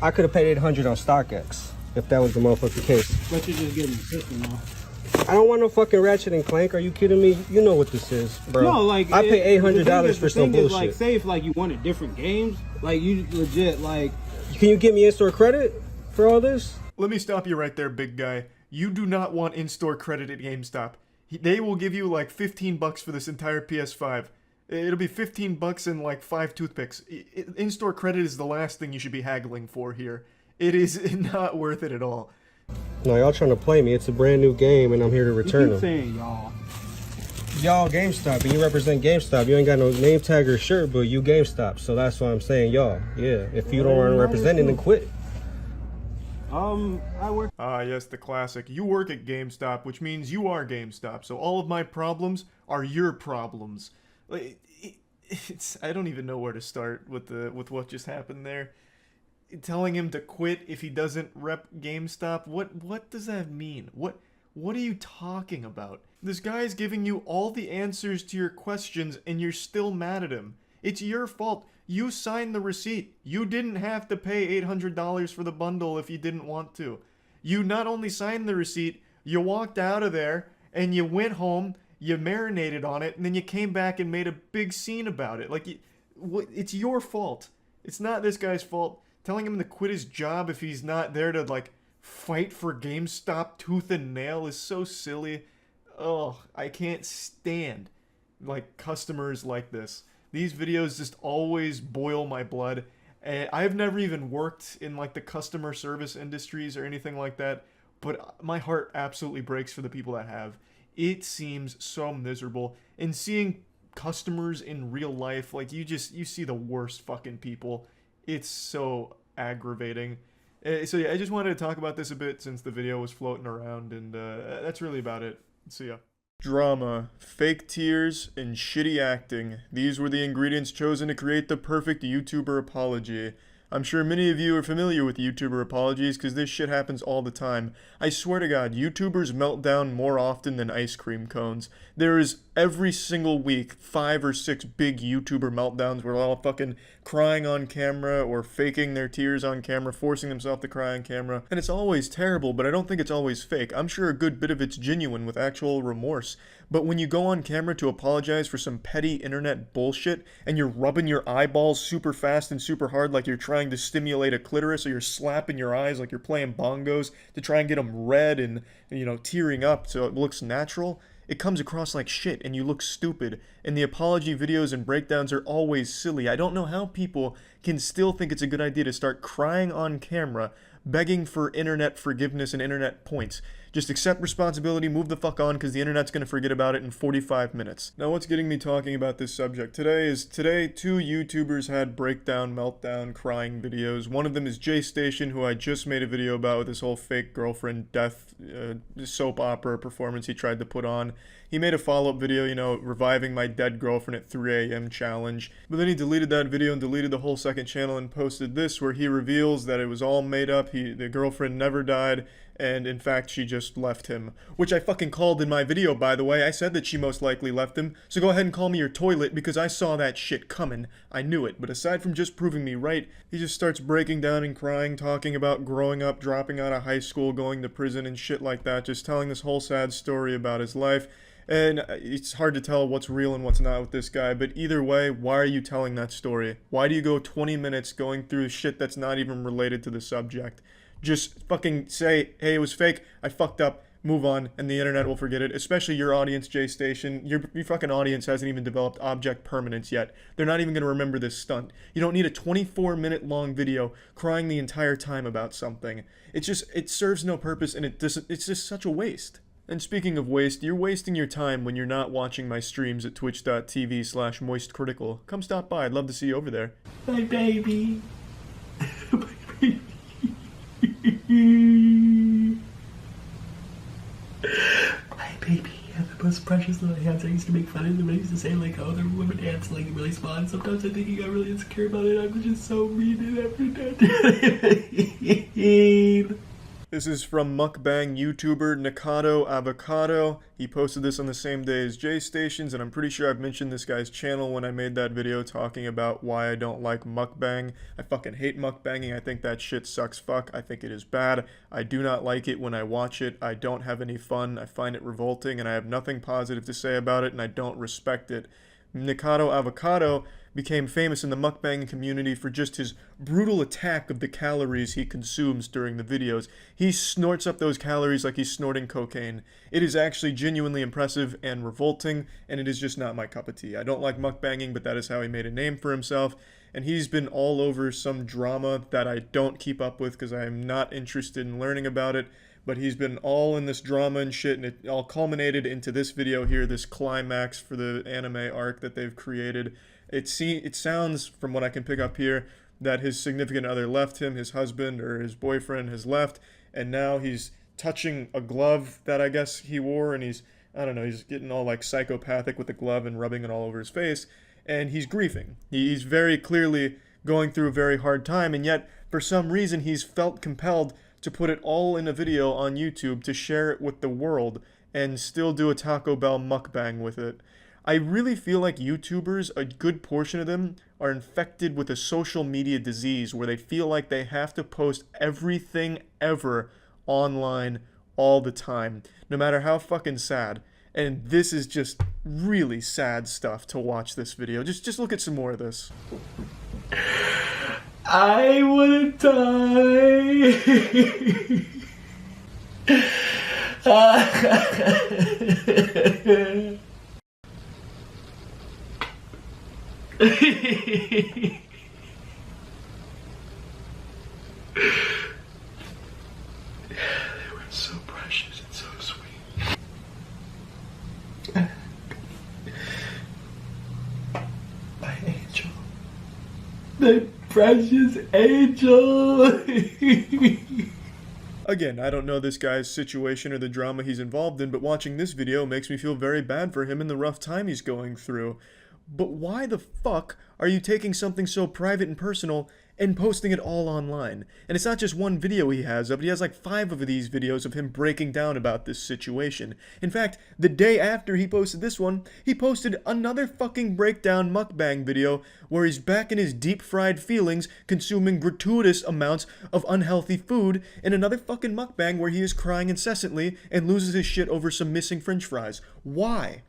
F: I could have paid 800 on StockX if that was the motherfucking case.
G: But you're just getting the system off.
F: I don't want no fucking Ratchet and Clank. Are you kidding me? You know what this is, bro.
G: No, like,
F: I pay $800 for some bullshit.
G: Like, say if like you wanted different games, like you legit like.
F: Can you give me in-store credit for all this?
A: Let me stop you right there, big guy. You do not want in-store credit at GameStop. They will give you like $15 for this entire PS5. It'll be $15 and like 5 toothpicks. In-store credit is the last thing you should be haggling for here. It is not worth it at all.
F: No, y'all trying to play me. It's a brand new game, and I'm here to return them.
G: Saying y'all.
F: Y'all GameStop, and you represent GameStop. You ain't got no name tag or shirt, but you GameStop. So that's why I'm saying y'all. Yeah, if you don't want to represent it, then quit.
G: I work.
A: Ah, yes, the classic. You work at GameStop, which means you are GameStop. So all of my problems are your problems. I don't even know where to start with what just happened there. Telling him to quit if he doesn't rep GameStop. What does that mean? What are you talking about? This guy's giving you all the answers to your questions and you're still mad at him. It's your fault. You signed the receipt. You didn't have to pay $800 for the bundle if you didn't want to. You not only signed the receipt, you walked out of there and you went home, you marinated on it, and then you came back and made a big scene about it. Like, it's your fault. It's not this guy's fault. Telling him to quit his job if he's not there to, like, fight for GameStop tooth and nail is so silly. Oh, I can't stand, like, customers like this. These videos just always boil my blood. And I've never even worked in, like, the customer service industries or anything like that, but my heart absolutely breaks for the people that have. It seems so miserable. And seeing customers in real life, like, you see the worst fucking people. It's so aggravating. So yeah, I just wanted to talk about this a bit since the video was floating around, and that's really about it. See ya. Drama, fake tears, and shitty acting. These were the ingredients chosen to create the perfect YouTuber apology. I'm sure many of you are familiar with YouTuber apologies because this shit happens all the time. I swear to God, YouTubers melt down more often than ice cream cones. There is every single week 5 or 6 big YouTuber meltdowns where they're all fucking crying on camera or faking their tears on camera, forcing themselves to cry on camera. And it's always terrible, but I don't think it's always fake. I'm sure a good bit of it's genuine with actual remorse. But when you go on camera to apologize for some petty internet bullshit and you're rubbing your eyeballs super fast and super hard like you're trying to stimulate a clitoris, or you're slapping your eyes like you're playing bongos to try and get them red and, you know, tearing up so it looks natural, it comes across like shit and you look stupid. And the apology videos and breakdowns are always silly. I don't know how people can still think it's a good idea to start crying on camera, begging for internet forgiveness and internet points. Just accept responsibility, move the fuck on, because the internet's going to forget about it in 45 minutes. Now, what's getting me talking about this subject today 2 YouTubers had breakdown, meltdown, crying videos. One of them is Jay Station, who I just made a video about with his whole fake girlfriend death soap opera performance he tried to put on. He made a follow-up video, you know, reviving my dead girlfriend at 3 a.m. challenge. But then he deleted that video and deleted the whole second channel and posted this, where he reveals that it was all made up. The girlfriend never died, and in fact she just left him. Which I fucking called in my video, by the way. I said that she most likely left him, so go ahead and call me your toilet, because I saw that shit coming. I knew it. But aside from just proving me right, he just starts breaking down and crying, talking about growing up, dropping out of high school, going to prison and shit like that, just telling this whole sad story about his life. And it's hard to tell what's real and what's not with this guy, but either way, why are you telling that story? Why do you go 20 minutes going through shit that's not even related to the subject? Just fucking say, hey, it was fake, I fucked up, move on, and the internet will forget it. Especially your audience, J Station. Your fucking audience hasn't even developed object permanence yet. They're not even going to remember this stunt. You don't need a 24-minute long video crying the entire time about something. It serves no purpose, and it's just such a waste. And speaking of waste, you're wasting your time when you're not watching my streams at twitch.tv/moistcritical. Come stop by, I'd love to see you over there.
E: My baby. My baby had the most precious little hands. I used to make fun of him. I used to say, like, oh, they're women hands, like, really small. And sometimes I think he got really insecure about it. I'm just so mean and everything.
A: This is from mukbang YouTuber Nikado Avocado. He posted this on the same day as J Stations, and I'm pretty sure I've mentioned this guy's channel when I made that video talking about why I don't like mukbang. I fucking hate mukbanging. I think that shit sucks fuck. I think it is bad. I do not like it when I watch it. I don't have any fun. I find it revolting, and I have nothing positive to say about it, and I don't respect it. Nikado Avocado became famous in the mukbang community for just his brutal attack of the calories he consumes during the videos. He snorts up those calories like he's snorting cocaine. It is actually genuinely impressive and revolting, and it is just not my cup of tea. I don't like mukbanging, but that is how he made a name for himself, and he's been all over some drama that I don't keep up with because I am not interested in learning about it. But he's been all in this drama and shit, and it all culminated into this video here, this climax for the anime arc that they've created. It sounds, from what I can pick up here, that his significant other left him, his husband or his boyfriend has left, and now he's touching a glove that I guess he wore, and he's getting all like psychopathic with the glove and rubbing it all over his face, and he's grieving. He's very clearly going through a very hard time, and yet, for some reason, he's felt compelled to put it all in a video on YouTube to share it with the world and still do a Taco Bell mukbang with it. I really feel like YouTubers, a good portion of them, are infected with a social media disease where they feel like they have to post everything ever online all the time, no matter how fucking sad. And this is just really sad stuff to watch this video. Just look at some more of this.
E: I wanna die. They were so precious and so sweet. My angel. My precious angel.
A: Again, I don't know this guy's situation or the drama he's involved in, but watching this video makes me feel very bad for him and the rough time he's going through. But why the fuck are you taking something so private and personal and posting it all online? And it's not just one video he has of it, he has like 5 of these videos of him breaking down about this situation. In fact, the day after he posted this one, he posted another fucking breakdown mukbang video where he's back in his deep-fried feelings, consuming gratuitous amounts of unhealthy food, and another fucking mukbang where he is crying incessantly and loses his shit over some missing french fries. Why?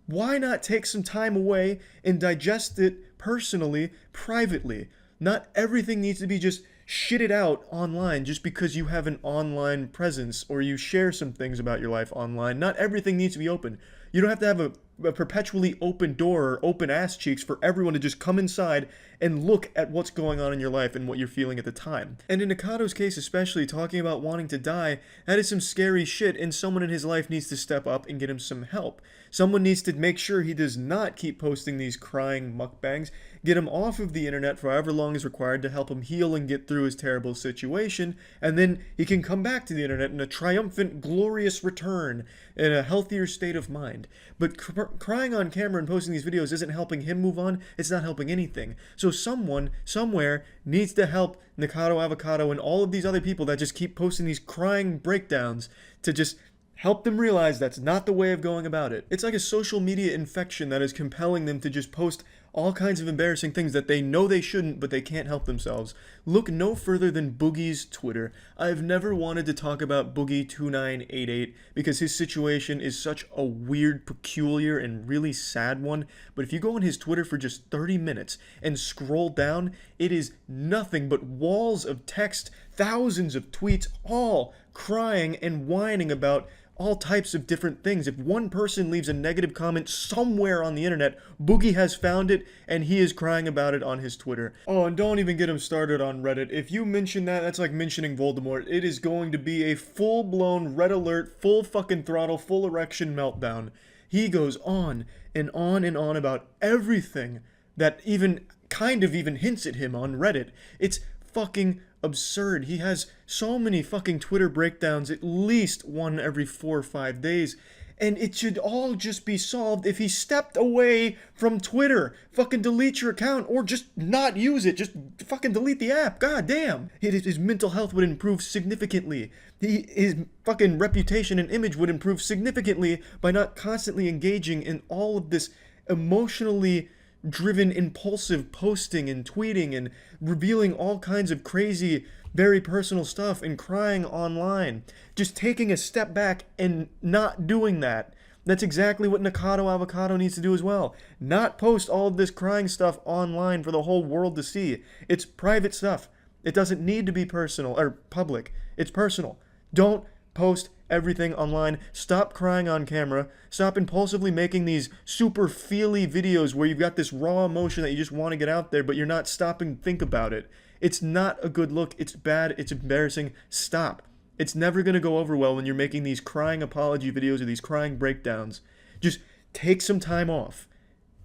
A: Why not take some time away and digest it personally, privately? Not everything needs to be just shitted out online just because you have an online presence or you share some things about your life online. Not everything needs to be open. You don't have to have a perpetually open door or open ass cheeks for everyone to just come inside and look at what's going on in your life and what you're feeling at the time. And in Nikado's case especially, talking about wanting to die, that is some scary shit, and someone in his life needs to step up and get him some help. Someone needs to make sure he does not keep posting these crying mukbangs, get him off of the internet for however long is required to help him heal and get through his terrible situation, and then he can come back to the internet in a triumphant, glorious return in a healthier state of mind. But crying on camera and posting these videos isn't helping him move on. It's not helping anything. So someone, somewhere, needs to help Nikado Avocado and all of these other people that just keep posting these crying breakdowns to just help them realize that's not the way of going about it. It's like a social media infection that is compelling them to just post all kinds of embarrassing things that they know they shouldn't, but they can't help themselves. Look no further than Boogie's Twitter. I've never wanted to talk about Boogie2988 because his situation is such a weird, peculiar, and really sad one. But if you go on his Twitter for just 30 minutes and scroll down, it is nothing but walls of text, thousands of tweets, all crying and whining about all types of different things. If one person leaves a negative comment somewhere on the internet, Boogie has found it and he is crying about it on his Twitter. Oh, and don't even get him started on Reddit. If you mention that, that's like mentioning Voldemort. It is going to be a full-blown red alert, full fucking throttle, full erection meltdown. He goes on and on and on about everything that even kind of even hints at him on Reddit. It's fucking absurd. He has so many fucking Twitter breakdowns, at least one every 4 or 5 days. And it should all just be solved if he stepped away from Twitter. Fucking delete your account or just not use it. Just fucking delete the app. God damn. His mental health would improve significantly. His fucking reputation and image would improve significantly by not constantly engaging in all of this emotionally driven, impulsive posting and tweeting and revealing all kinds of crazy, very personal stuff and crying online. Just taking a step back and not doing that. That's exactly what Nikado Avocado needs to do as well. Not post all of this crying stuff online for the whole world to see. It's private stuff. It doesn't need to be personal or public. It's personal. Don't post everything online. Stop crying on camera. Stop impulsively making these super feely videos where you've got this raw emotion that you just want to get out there, but you're not stopping to think about it. It's not a good look. It's bad. It's embarrassing. Stop. It's never going to go over well when you're making these crying apology videos or these crying breakdowns. Just take some time off.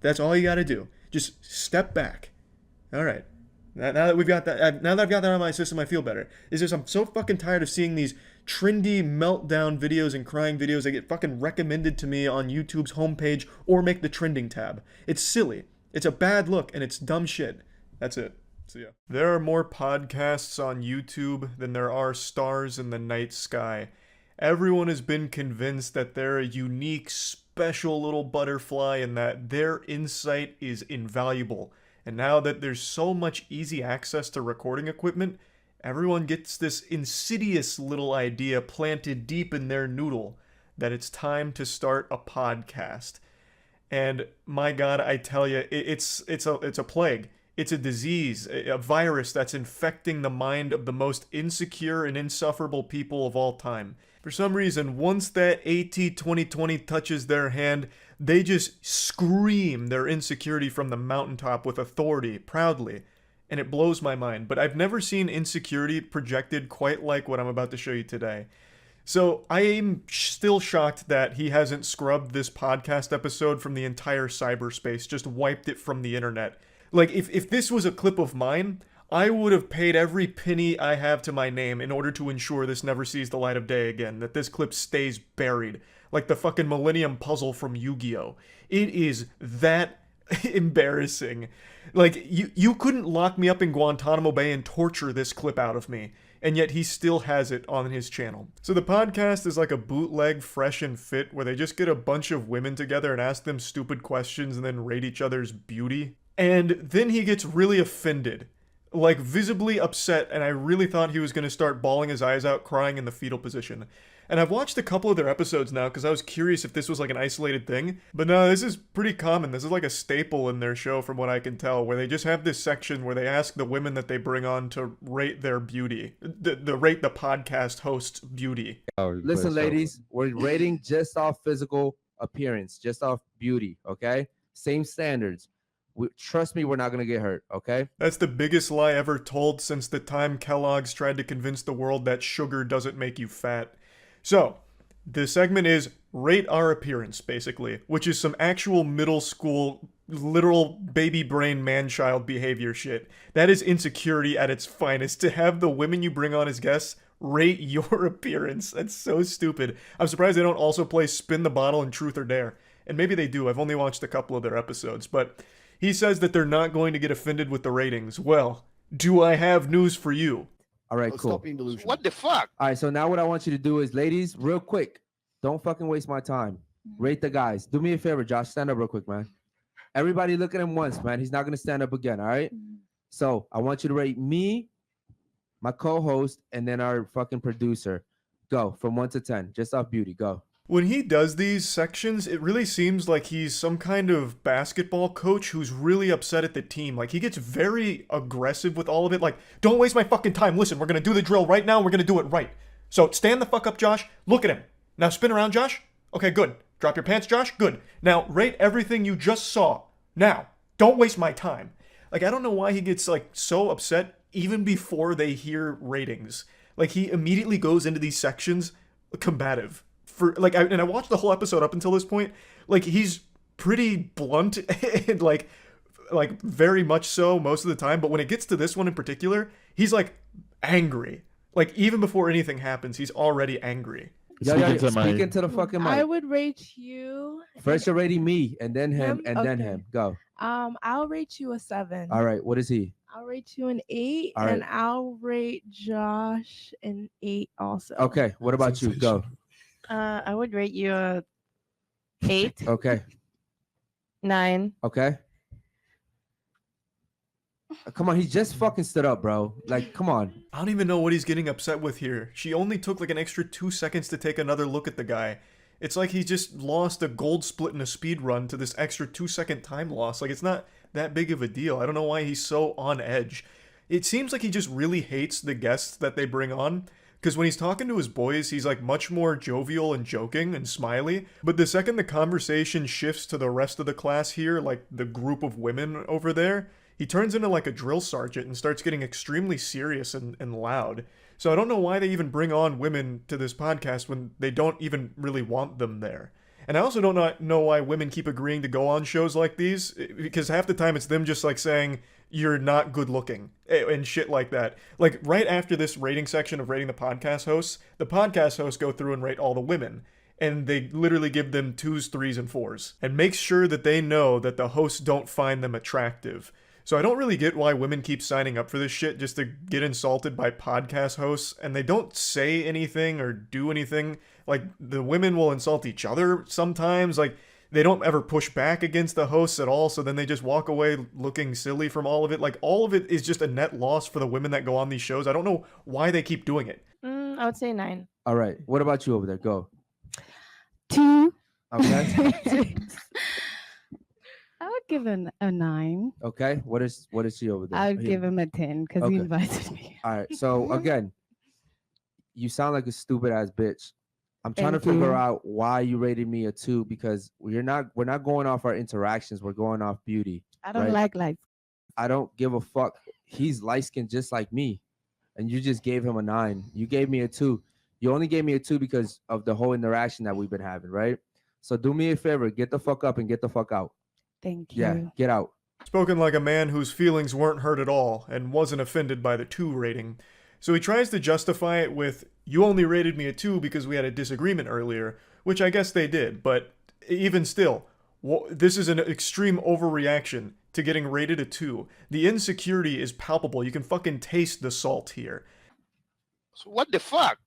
A: That's all you got to do. Just step back. All right. Now that we've got that, now that I've got that out of my system, I feel better. It's just I'm so fucking tired of seeing these trendy meltdown videos and crying videos that get fucking recommended to me on YouTube's homepage or make the trending tab. It's silly. It's a bad look and it's dumb shit. That's it. See ya. There are more podcasts on YouTube than there are stars in the night sky. Everyone has been convinced that they're a unique, special little butterfly and that their insight is invaluable. And now that there's so much easy access to recording equipment, everyone gets this insidious little idea planted deep in their noodle that it's time to start a podcast. And my God, I tell you, it's a plague. It's a disease, a virus that's infecting the mind of the most insecure and insufferable people of all time. For some reason, once that AT 2020 touches their hand, they just scream their insecurity from the mountaintop with authority, proudly. And it blows my mind. But I've never seen insecurity projected quite like what I'm about to show you today. So I am still shocked that he hasn't scrubbed this podcast episode from the entire cyberspace, just wiped it from the internet. Like, if this was a clip of mine, I would have paid every penny I have to my name in order to ensure this never sees the light of day again, that this clip stays buried. Like the fucking Millennium Puzzle from Yu-Gi-Oh! It is that embarrassing. Like, you couldn't lock me up in Guantanamo Bay and torture this clip out of me, and yet he still has it on his channel. So the podcast is like a bootleg Fresh and Fit, where they just get a bunch of women together and ask them stupid questions and then rate each other's beauty. And then he gets really offended, like visibly upset, and I really thought he was going to start bawling his eyes out, crying in the fetal position. And I've watched a couple of their episodes now because I was curious if this was like an isolated thing. But no, this is pretty common. This is like a staple in their show from what I can tell, where they just have this section where they ask the women that they bring on to rate their beauty, the rate the podcast host's beauty.
H: Listen, ladies, we're rating just off physical appearance, just off beauty, okay? Same standards. Trust me, we're not going to get hurt, okay?
A: That's the biggest lie ever told since the time Kellogg's tried to convince the world that sugar doesn't make you fat. So, the segment is Rate Our Appearance, basically, which is some actual middle school, literal baby brain man-child behavior shit. That is insecurity at its finest, to have the women you bring on as guests rate your appearance. That's so stupid. I'm surprised they don't also play Spin the Bottle and Truth or Dare. And maybe they do, I've only watched a couple of their episodes, but he says that they're not going to get offended with the ratings. Well, do I have news for you?
H: All right, cool.
I: Stop being delusional. What the fuck?
H: All right, so now what I want you to do is, ladies, real quick, don't fucking waste my time. Rate the guys. Do me a favor, Josh. Stand up real quick, man. Everybody look at him once, man. He's not gonna stand up again. All right. So I want you to rate me, my co-host, and then our fucking producer. Go from 1 to 10, just off beauty. Go.
A: When he does these sections, it really seems like he's some kind of basketball coach who's really upset at the team. Like, he gets very aggressive with all of it. Like, don't waste my fucking time. Listen, we're gonna do the drill right now. We're gonna do it right. So stand the fuck up, Josh. Look at him. Now spin around, Josh. Okay, good. Drop your pants, Josh. Good. Now rate everything you just saw. Now, don't waste my time. Like, I don't know why he gets, like, so upset even before they hear ratings. Like, he immediately goes into these sections combative. I watched the whole episode up until this point. Like, he's pretty blunt and like very much so most of the time. But when it gets to this one in particular, he's like angry. Like, even before anything happens, he's already angry.
H: Speak into the fucking mic.
I: I would rate you.
H: First, you're rating me, and then him, and then him. Go.
I: I'll rate you a 7.
H: All right. What is he?
I: I'll rate you an 8,
H: All right.
I: and I'll rate Josh an 8 also.
H: Okay. What about you? Go.
J: I would rate you a 8.
H: Okay.
J: 9.
H: Okay. Come on, he just fucking stood up, bro. Like, come on.
A: I don't even know what he's getting upset with here. She only took like an extra 2 seconds to take another look at the guy. It's like he just lost a gold split in a speed run to this extra 2-second time loss. Like, it's not that big of a deal. I don't know why he's so on edge. It seems like he just really hates the guests that they bring on. Because when he's talking to his boys, he's like much more jovial and joking and smiley. But the second the conversation shifts to the rest of the class here, like the group of women over there, he turns into like a drill sergeant and starts getting extremely serious and loud. So I don't know why they even bring on women to this podcast when they don't even really want them there. And I also don't know why women keep agreeing to go on shows like these, because half the time it's them just like saying, you're not good looking and shit like that. Like, right after this rating section of rating the podcast hosts go through and rate all the women. And they literally give them 2s, 3s, and 4s. And make sure that they know that the hosts don't find them attractive. So I don't really get why women keep signing up for this shit just to get insulted by podcast hosts, and they don't say anything or do anything. Like, the women will insult each other sometimes. Like, they don't ever push back against the hosts at all, so then they just walk away looking silly from all of it. Like, all of it is just a net loss for the women that go on these shows. I don't know why they keep doing it.
J: I would say 9.
H: All right. What about you over there? Go.
I: 2.
H: Okay.
I: I would give him a 9.
H: Okay. What is she over there?
I: I would give him a 10 because he invited me.
H: All right. So again, you sound like a stupid ass bitch. I'm trying to
I: Thank
H: figure
I: you.
H: out why you rated me a 2, because we're not going off our interactions. We're going off beauty.
I: I don't
H: right?
I: like light.
H: I don't give a fuck. He's light skinned just like me. And you just gave him a 9. You gave me a 2. You only gave me a 2 because of the whole interaction that we've been having, right? So do me a favor, get the fuck up and get the fuck out.
I: Thank you.
H: Yeah, get out.
A: Spoken like a man whose feelings weren't hurt at all and wasn't offended by the 2 rating. So he tries to justify it with, you only rated me a 2 because we had a disagreement earlier, which I guess they did, but even still, this is an extreme overreaction to getting rated a 2. The insecurity is palpable. You can fucking taste the salt here.
K: So what the fuck?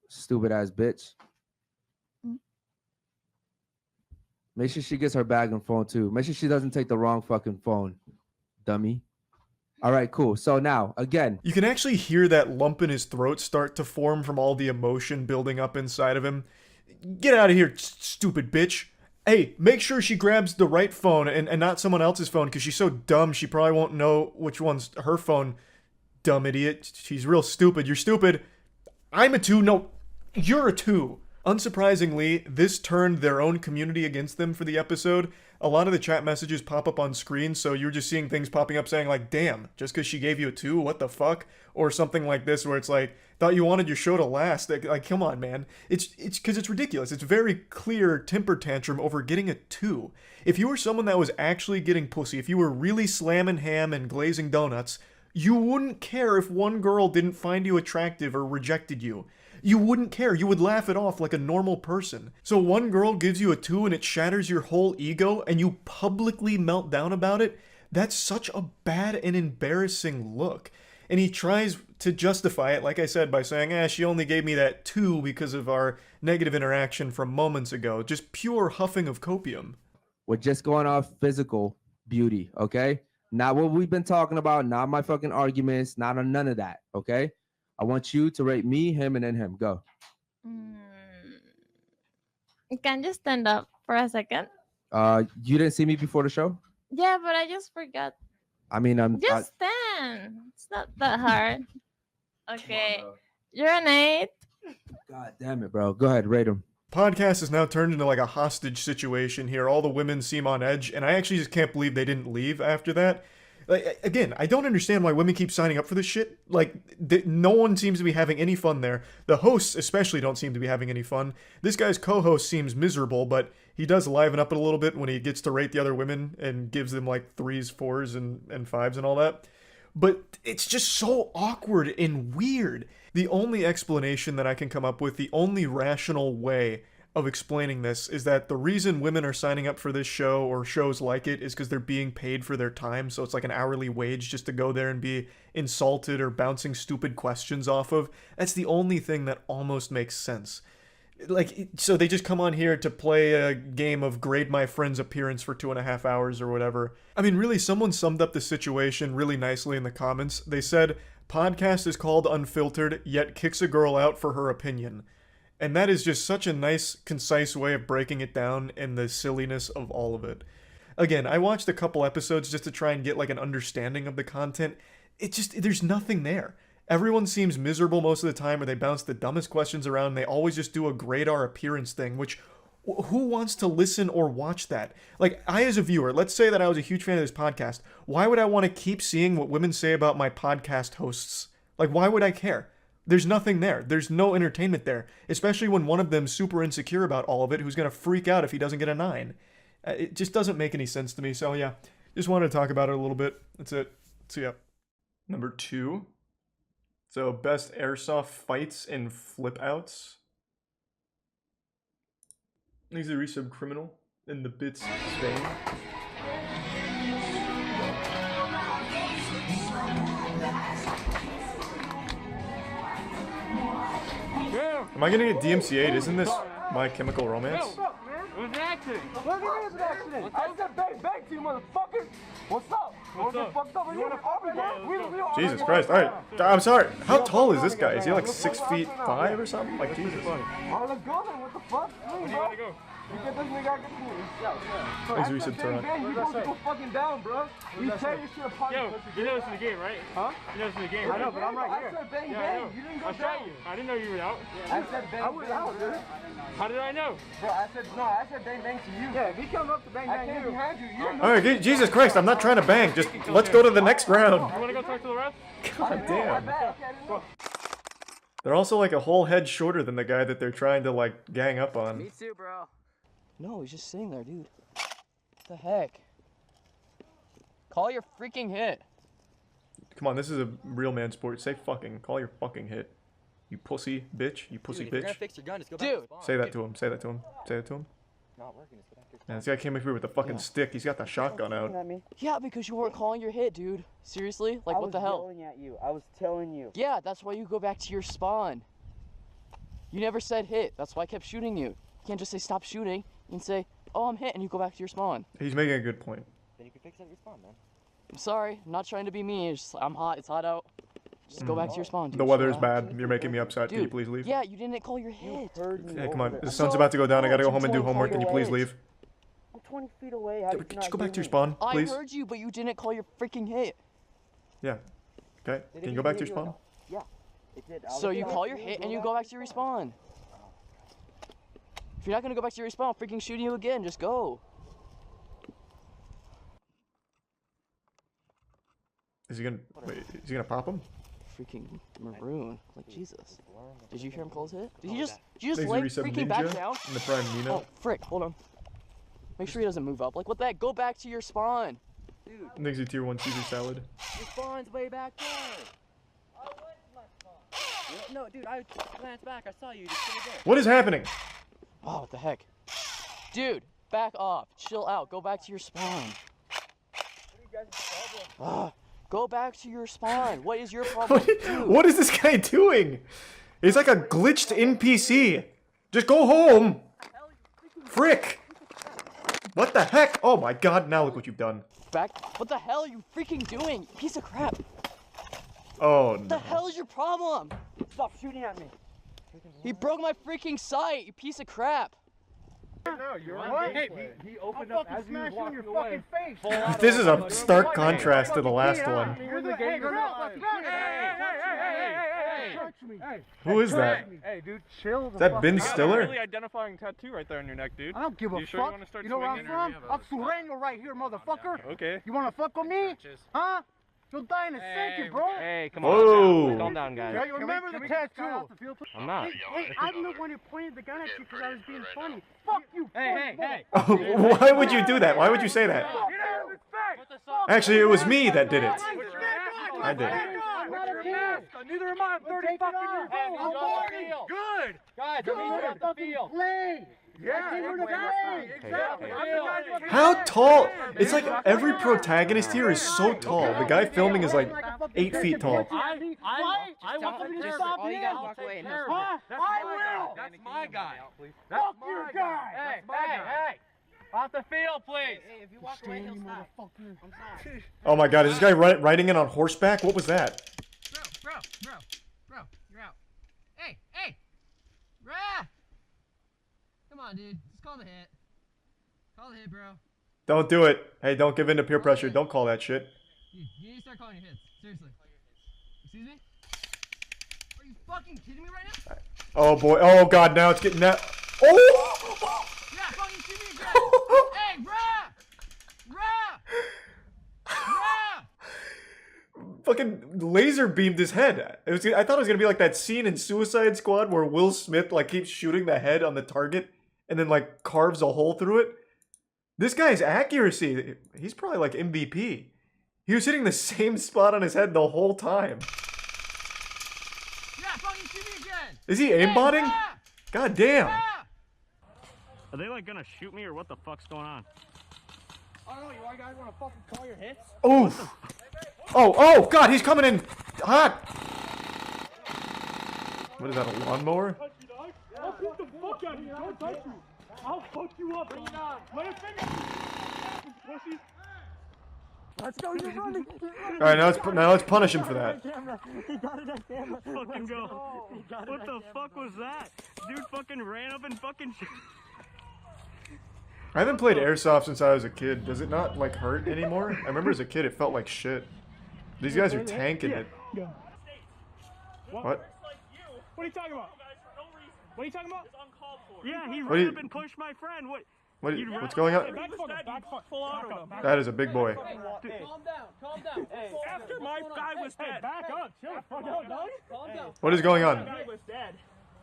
H: Stupid ass bitch. Make sure she gets her bag and phone too. Make sure she doesn't take the wrong fucking phone, dummy. All right, cool. So now, again.
A: You can actually hear that lump in his throat start to form from all the emotion building up inside of him. Get out of here, stupid bitch. Hey, make sure she grabs the right phone and not someone else's phone, because she's so dumb she probably won't know which one's her phone. Dumb idiot. She's real stupid. You're stupid. I'm a 2. No, you're a 2. Unsurprisingly, this turned their own community against them for the episode. A lot of the chat messages pop up on screen, so you're just seeing things popping up saying like, damn, just because she gave you a 2, what the fuck? Or something like this where it's like, thought you wanted your show to last. Like, come on, man. It's because it's ridiculous. It's very clear temper tantrum over getting a 2. If you were someone that was actually getting pussy, if you were really slamming ham and glazing donuts, you wouldn't care if one girl didn't find you attractive or rejected you. You wouldn't care. You would laugh it off like a normal person. So one girl gives you a 2 and it shatters your whole ego and you publicly melt down about it? That's such a bad and embarrassing look. And he tries to justify it, like I said, by saying, she only gave me that 2 because of our negative interaction from moments ago. Just pure huffing of copium.
H: We're just going off physical beauty, okay? Not what we've been talking about, not my fucking arguments, not on none of that, okay? I want you to rate me, him, and then him. Go.
L: Can you stand up for a second?
H: You didn't see me before the show?
L: Yeah, but I just forgot.
H: I mean,
L: Just stand. It's not that hard. Okay. You're an 8.
H: God damn it, bro. Go ahead, rate him.
A: Podcast is now turned into like a hostage situation here. All the women seem on edge, and I actually just can't believe they didn't leave after that. Like, again, I don't understand why women keep signing up for this shit. Like, no one seems to be having any fun there. The hosts especially don't seem to be having any fun. This guy's co-host seems miserable, but he does liven up a little bit when he gets to rate the other women and gives them like 3s, 4s, and 5s and all that. But it's just so awkward and weird. The only explanation that I can come up with, the only rational way of explaining this, is that the reason women are signing up for this show or shows like it is because they're being paid for their time. So it's like an hourly wage just to go there and be insulted or bouncing stupid questions off of. That's the only thing that almost makes sense. Like, so they just come on here to play a game of grade my friend's appearance for 2.5 hours or whatever. I mean, really, someone summed up the situation really nicely in the comments. They said, podcast is called Unfiltered, yet kicks a girl out for her opinion. And that is just such a nice, concise way of breaking it down and the silliness of all of it. Again, I watched a couple episodes just to try and get like an understanding of the content. It just, there's nothing there. Everyone seems miserable most of the time, or they bounce the dumbest questions around, and they always just do a grade our appearance thing, which, who wants to listen or watch that? Like, I as a viewer, let's say that I was a huge fan of this podcast, why would I want to keep seeing what women say about my podcast hosts? Like, why would I care? There's nothing there. There's no entertainment there, especially when one of them's super insecure about all of it, who's going to freak out if he doesn't get a 9. It just doesn't make any sense to me, so yeah, just wanted to talk about it a little bit. That's it. So yeah. Number 2. So, best airsoft fights and flip outs. These are resub criminal in the bits Spain. Am I gonna get DMCA'd? Isn't this My Chemical Romance?
M: It was an accident. What do you mean it was an accident? I said bang bang to you, motherfucker. What's up? What's up? Fucked up. You want to
A: Jesus Christ! All right, I'm sorry. How tall is this guy? Is he like 6'5" or something? Like Jesus.
M: I look good. What the fuck? Where do you want to go? You get this nigga out, get to me.
A: Thanks, Reset Turn.
M: You supposed to go fucking down, bro. You tell your shit apart.
N: Yo, you know this in the game, right? Huh? You know this in the game, right?
M: I know, but I'm right here. I said bang bang. You didn't go down.
N: I didn't know you were out.
M: I said bang bang. I was out, dude.
N: How did I know?
M: Bro, I said bang bang to you. Yeah, if he come up to bang bang you. I came behind you.
A: All right, Jesus Christ! I'm not trying to bang. Just let's go to the next round.
N: You want to go talk to the ref?
A: God damn. They're also like a whole head shorter than the guy that they're trying to like gang up on.
O: Me too, bro. No, he's just sitting there, dude. What the heck? Call your freaking hit.
A: Come on, this is a real man sport. Say fucking. Call your fucking hit. You pussy bitch. You pussy
O: dude,
A: bitch.
O: If you're gonna fix your gun, just go back to spawn.
A: Say that to him. Say that to him. Say that to him.
O: Not working. Just go back to spawn.
A: Yeah, this guy came up here with a fucking stick. He's got the shotgun out.
O: Yeah, because you weren't calling your hit, dude. Seriously? Like, what the hell?
P: I was yelling at you. I was telling you.
O: Yeah, that's why you go back to your spawn. You never said hit. That's why I kept shooting you. You can't just say stop shooting. You can say, oh, I'm hit, and you go back to your spawn.
A: He's making a good point.
O: Then you can fix it at your spawn, man. I'm sorry. I'm not trying to be mean. It's just, I'm hot. It's hot out. Just go back to your spawn, dude.
A: The weather's bad. You're making me upset.
O: Dude,
A: Can you please leave?
O: Yeah, you didn't call your hit.
A: Hey, come on. The sun's about to go down. I gotta go home and do homework. Can you please leave?
P: I'm 20 feet away.
A: Just go back to your spawn, please.
O: I heard you, but you didn't call your freaking hit.
A: Yeah. Okay. Can you go back to your spawn?
P: Yeah. It did.
O: So you call your hit and you go back to your respawn. If you're not gonna go back to your respawn, I'm freaking shooting you again. Just go.
A: Is he gonna? Wait, is he gonna pop him?
O: Freaking maroon. Like Jesus. Did you hear him call his hit? Did you just lay freaking back down?
A: In the prime Nino.
O: Oh frick! Hold on. Make sure he doesn't move up. Like what the heck? Go back to your spawn.
P: Dude.
A: Next to tier 1 Caesar salad.
O: Your spawn's way back there.
P: I went to my spawn. No, dude, I glanced back. I saw you. Just stay there.
A: What is happening?
O: Oh, what the heck? Dude, back off. Chill out. Go back to your spawn.
P: What are you guys' problem?
O: Go back to your spawn. What is your problem?
A: What is this guy doing? He's like a glitched NPC. Just go home. Frick. What the heck? Oh my god, now look what you've done.
O: Back. What the hell are you freaking doing? You piece of crap.
A: Oh
O: What the
A: no.
O: hell is your problem?
P: Stop shooting at me.
O: He broke my freaking sight, you piece of crap.
M: No, you're what? Hey, he opened up as you was walking your fucking face.
A: This is a stark contrast to the last one. Who is that?
N: Hey, dude, chill.
A: Is that Ben Stiller?
N: Really identifying tattoo right there on your neck, dude.
M: I don't give a
N: sure
M: fuck.
N: you wanna start
M: You know where I'm
N: swinging?
M: from? I'm Sureño right here, motherfucker.
N: Okay.
M: You wanna fuck with me? Huh? You'll die in a second, bro.
P: Hey, come
A: Whoa.
P: on. Calm down, guys.
M: Yeah, you remember the tattoo?
P: I'm not.
M: Hey, I'm the one who pointed the gun at you because I was being funny. Fuck you.
P: Hey.
A: Why would you do that? Why would you say that? Actually, it was me that did it. I did.
M: Neither am I. I'm 30 fucking years old. I'm partying. Good.
P: Guys, I'm here at the field.
M: Yeah, exactly.
A: How tall? It's like every protagonist here is so tall. The guy filming is like 8 feet tall.
M: I want them to stop
O: all you
M: him.
O: gotta walk away and he'll
M: Huh? I will.
N: That's my guy.
M: Fuck your guy.
P: Hey. Off the field, please.
O: Hey, if you walk away, he'll stop. I'm sorry.
A: Oh my god, is this guy riding in on horseback? What was that?
P: Bro, you're out. Hey. Rah! Come on, dude. Just call the hit. Call the hit, bro.
A: Don't do it. Hey, don't give in to peer pressure. Don't call that shit.
P: Dude, you need to start calling your hits. Seriously. Excuse me? Are you fucking kidding me right now?
A: Oh boy. Oh god, now it's getting that. Oh!
P: Yeah, fucking shoot me again. Hey,
A: Fucking laser beamed his head. I thought it was gonna be like that scene in Suicide Squad where Will Smith like keeps shooting the head on the target and then like carves a hole through it. This guy's accuracy, he's probably like MVP. He was hitting the same spot on his head the whole time.
P: Yeah, fucking shoot me again.
A: Is he aimbotting? God damn.
N: Are they like gonna shoot me or what the fuck's going on?
P: I don't know, you guys wanna fucking call your hits?
A: Oof. Oh god, he's coming in hot. What is that, a lawnmower?
M: I'll beat the fuck out of you. Don't touch me. I'll fuck you up. Bring it on. Let it finish. Let's go. You're running.
A: Alright, now let's punish him for that.
M: He got it on camera.
N: Fucking go. What the fuck was that? Dude fucking ran up and fucking
A: I haven't played Airsoft since I was a kid. Does it not like hurt anymore? I remember as a kid it felt like shit. These guys are tanking it. What?
M: What are you talking about? What are you talking about?
N: Yeah, he
A: What do
N: ran
A: you-
N: up and pushed my friend.
A: What's going on?
N: Full auto.
A: That is a big boy.
P: Calm down. Hey,
N: After my guy was dead.
M: Back up. Chill the fuck out, dog.
P: Calm down.
A: What is going on?
N: guy was dead.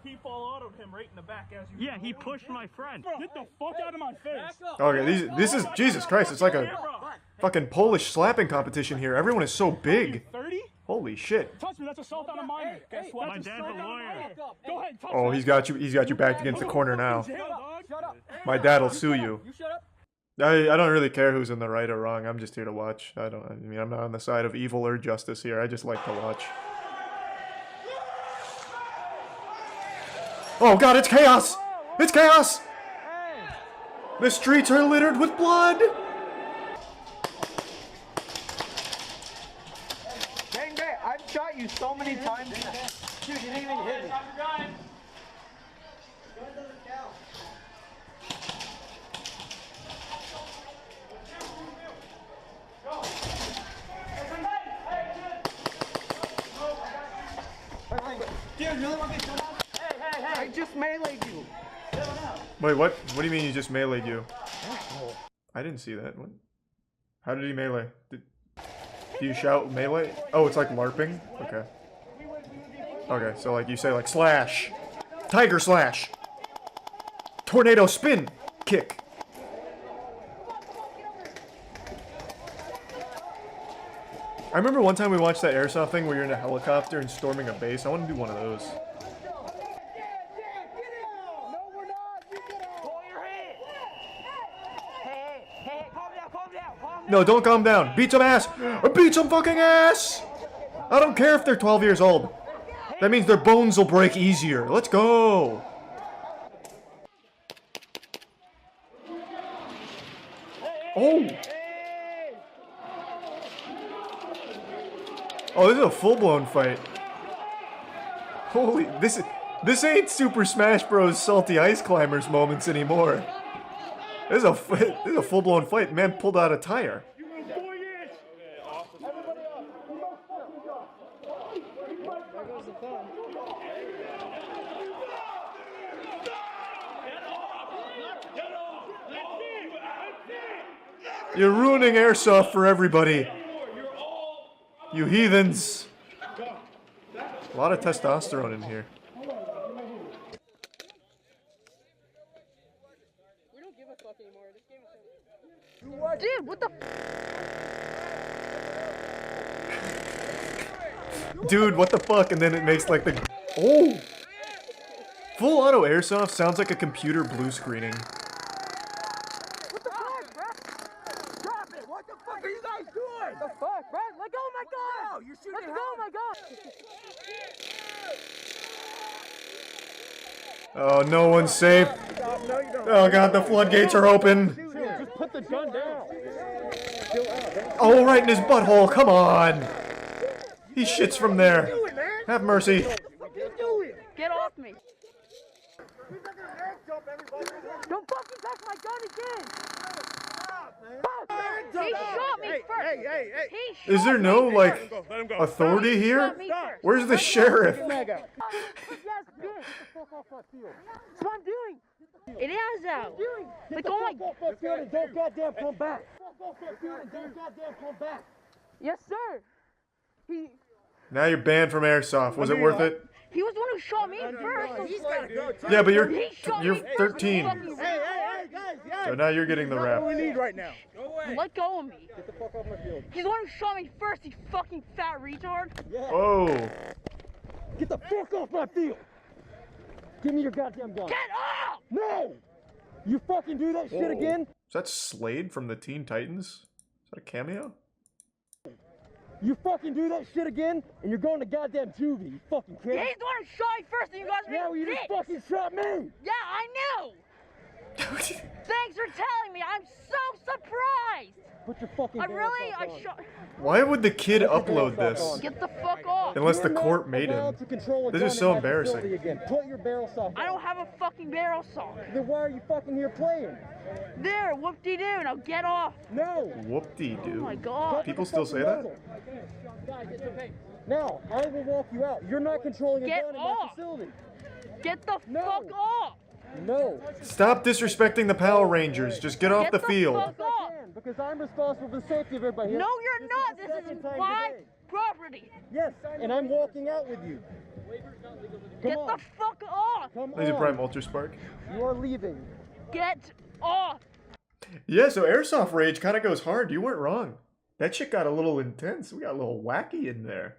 N: He full autoed him right in the back as you. Yeah, he pushed my friend.
M: Get the fuck out of my face.
A: Okay, this is Jesus Christ. It's like a fucking Polish slapping competition here. Everyone is so big.
M: 30?
A: Holy shit.
M: Touch me. That's assault on a minor. Guess what?
N: My dad's a lawyer.
M: Go ahead. Touch
A: Oh,
M: me.
A: he's got you backed against the corner now.
M: Shut up.
A: My dad will sue you.
P: You shut up.
A: I don't really care who's in the right or wrong. I'm just here to watch. I'm not on the side of evil or justice here. I just like to watch. Oh god, it's chaos! It's chaos! The streets are littered with blood!
M: Dang, I've shot you so many times. Dude, you didn't even hit me. Dude, really want to get shot up? Hey. I just meleeed you.
A: Wait, what? What do you mean you just meleeed you? I didn't see that. What? How did he melee? Do you shout melee? Oh, it's like LARPing? Okay. Okay, so like you say like slash. Tiger slash. Tornado spin. Kick. I remember one time we watched that Airsoft thing where you're in a helicopter and storming a base. I want to do one of those. No, don't calm down. Beat some ass. Beat some fucking ass. I don't care if they're 12 years old. That means their bones will break easier. Let's go. Oh! Oh, this is a full-blown fight. Holy, this ain't Super Smash Bros. Salty Ice Climbers moments anymore. This is a full-blown fight. Man pulled out a tire. You're ruining Airsoft for everybody. You heathens. A lot of testosterone in here.
L: Dude, what the
A: Dude, what the fuck? And then it makes like the... Oh! Full auto Airsoft sounds like a computer blue screening.
P: What the fuck, bro? Drop it! What the fuck are you guys doing? What the fuck, bro? Let go of my gun! No, you're shooting. Let go of my gun!
A: Oh, no one's safe. Oh god, the floodgates are open.
M: Just put the gun down.
A: Oh, right in his butthole, come on. He shits from there. Have mercy.
L: Get off me! Don't fucking touch my gun again! He shot me first! He
A: Is there no, like, authority here? Where's the sheriff?
L: Yes, bitch! That's what I'm doing! It is out! Like, oh my...
P: Don't goddamn come back! Don't goddamn come back!
L: Yes, sir! He
A: Now you're banned from Airsoft. Was it worth it?
L: was the one who shot me first!
P: He's gotta go.
A: Yeah, but you're
L: He shot me first.
A: 13.
P: Hey, guys,
A: So now you're getting the rap.
P: What do we need right now? Go away.
L: Let go of me!
P: Get the fuck off my field.
L: He's the one who shot me first, you fucking fat retard!
A: Oh.
P: Get the fuck off my field! Give me your goddamn gun.
L: Get off!
P: No! You fucking do that shit again?
A: Is that Slade from the Teen Titans? Is that a cameo?
P: You fucking do that shit again, and you're going to goddamn juvie, you fucking kid.
L: Yeah, he's the one who shot me first, and you guys
P: Yeah, well, you just fucking shot me!
L: Yeah, I know! Thanks for telling me, I'm so surprised!
P: Put your fucking
L: I shot...
A: Why would the kid upload this?
L: Get the fuck off!
A: Unless the court made him. This is so embarrassing.
P: Put your barrel sock
L: I don't have a fucking barrel saw.
P: Then why are you fucking here playing?
L: There, whoop-de-doo, now get off!
P: No!
A: Whoop-de-doo.
L: Oh my god.
A: People still say that?
P: Now, I will walk you out. You're not controlling a
L: Get
P: gun in my
L: off.
P: facility.
L: Get the fuck off!
P: No.
A: Stop disrespecting the Power Rangers. Just get off the field.
L: Fuck off!
P: Because I'm responsible for the safety of everybody here.
L: No, you're not! This is my property!
P: Yes, and I'm walking out with you.
L: Get the fuck off!
P: Come
A: Laser
P: on.
A: Prime Ultra Spark.
P: You are leaving.
L: Get off!
A: Yeah, so Airsoft Rage kind of goes hard. You weren't wrong. That shit got a little intense. We got a little wacky in there.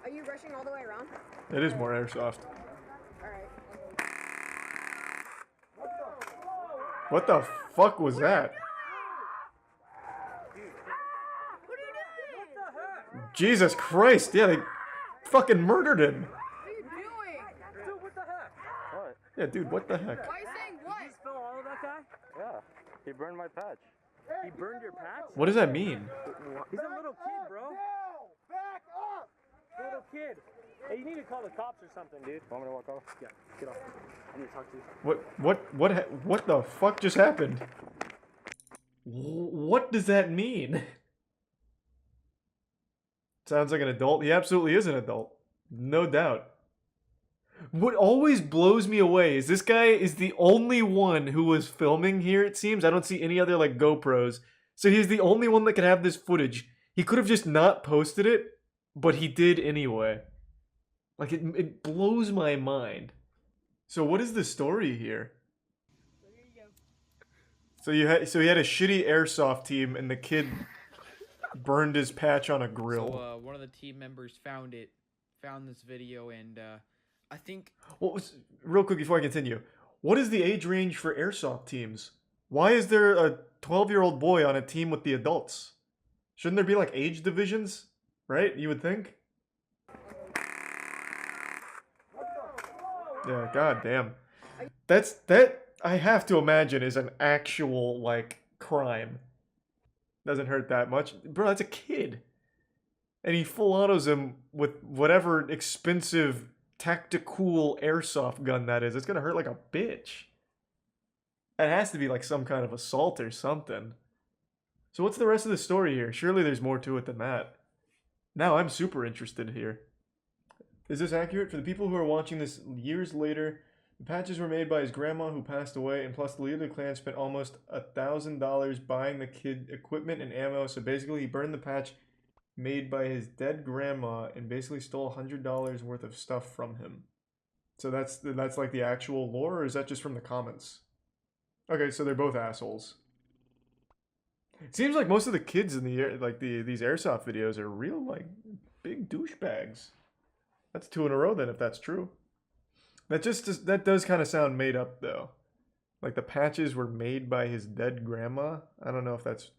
Q: Are you rushing all the way around?
A: It is more Airsoft. What the fuck was that? Jesus Christ, yeah, they fucking murdered him.
Q: What are you doing? Dude, what the heck?
R: What?
A: Yeah, dude, what the heck?
Q: Why are you saying what?
R: You spell all of that guy? Yeah. He burned my patch. He burned your patch?
A: What does that mean?
R: He's a little kid, bro.
P: Back up!
R: Little kid. Hey, you need to call the cops or something, dude. Want me to walk off? Yeah, get off. I need to talk to you.
A: What the fuck just happened? What does that mean? Sounds like an adult. He absolutely is an adult. No doubt. What always blows me away is this guy is the only one who was filming here, it seems. I don't see any other, like, GoPros. So he's the only one that can have this footage. He could have just not posted it, but he did anyway. Like, it blows my mind. So what is the story here? So he had a shitty Airsoft team, and the kid burned his patch on a grill.
S: So one of the team members found this video, and I think...
A: Well, real quick before I continue, what is the age range for Airsoft teams? Why is there a 12-year-old boy on a team with the adults? Shouldn't there be, like, age divisions? Right? You would think? Yeah, goddamn. That I have to imagine is an actual, like, crime. Doesn't hurt that much. Bro, that's a kid. And he full autos him with whatever expensive tactical airsoft gun that is. It's gonna hurt like a bitch. It has to be like some kind of assault or something. So what's the rest of the story here? Surely there's more to it than that. Now I'm super interested here. Is this accurate? For the people who are watching this years later, the patches were made by his grandma who passed away, and plus the leader of the clan spent almost $1,000 buying the kid equipment and ammo, so basically he burned the patch made by his dead grandma and basically stole $100 worth of stuff from him. So that's like the actual lore, or is that just from the comments? Okay, so they're both assholes. It seems like most of the kids in these airsoft videos are real like big douchebags. That's 2 in a row then, if that's true. That does kind of sound made up though. Like the patches were made by his dead grandma. I don't know if that's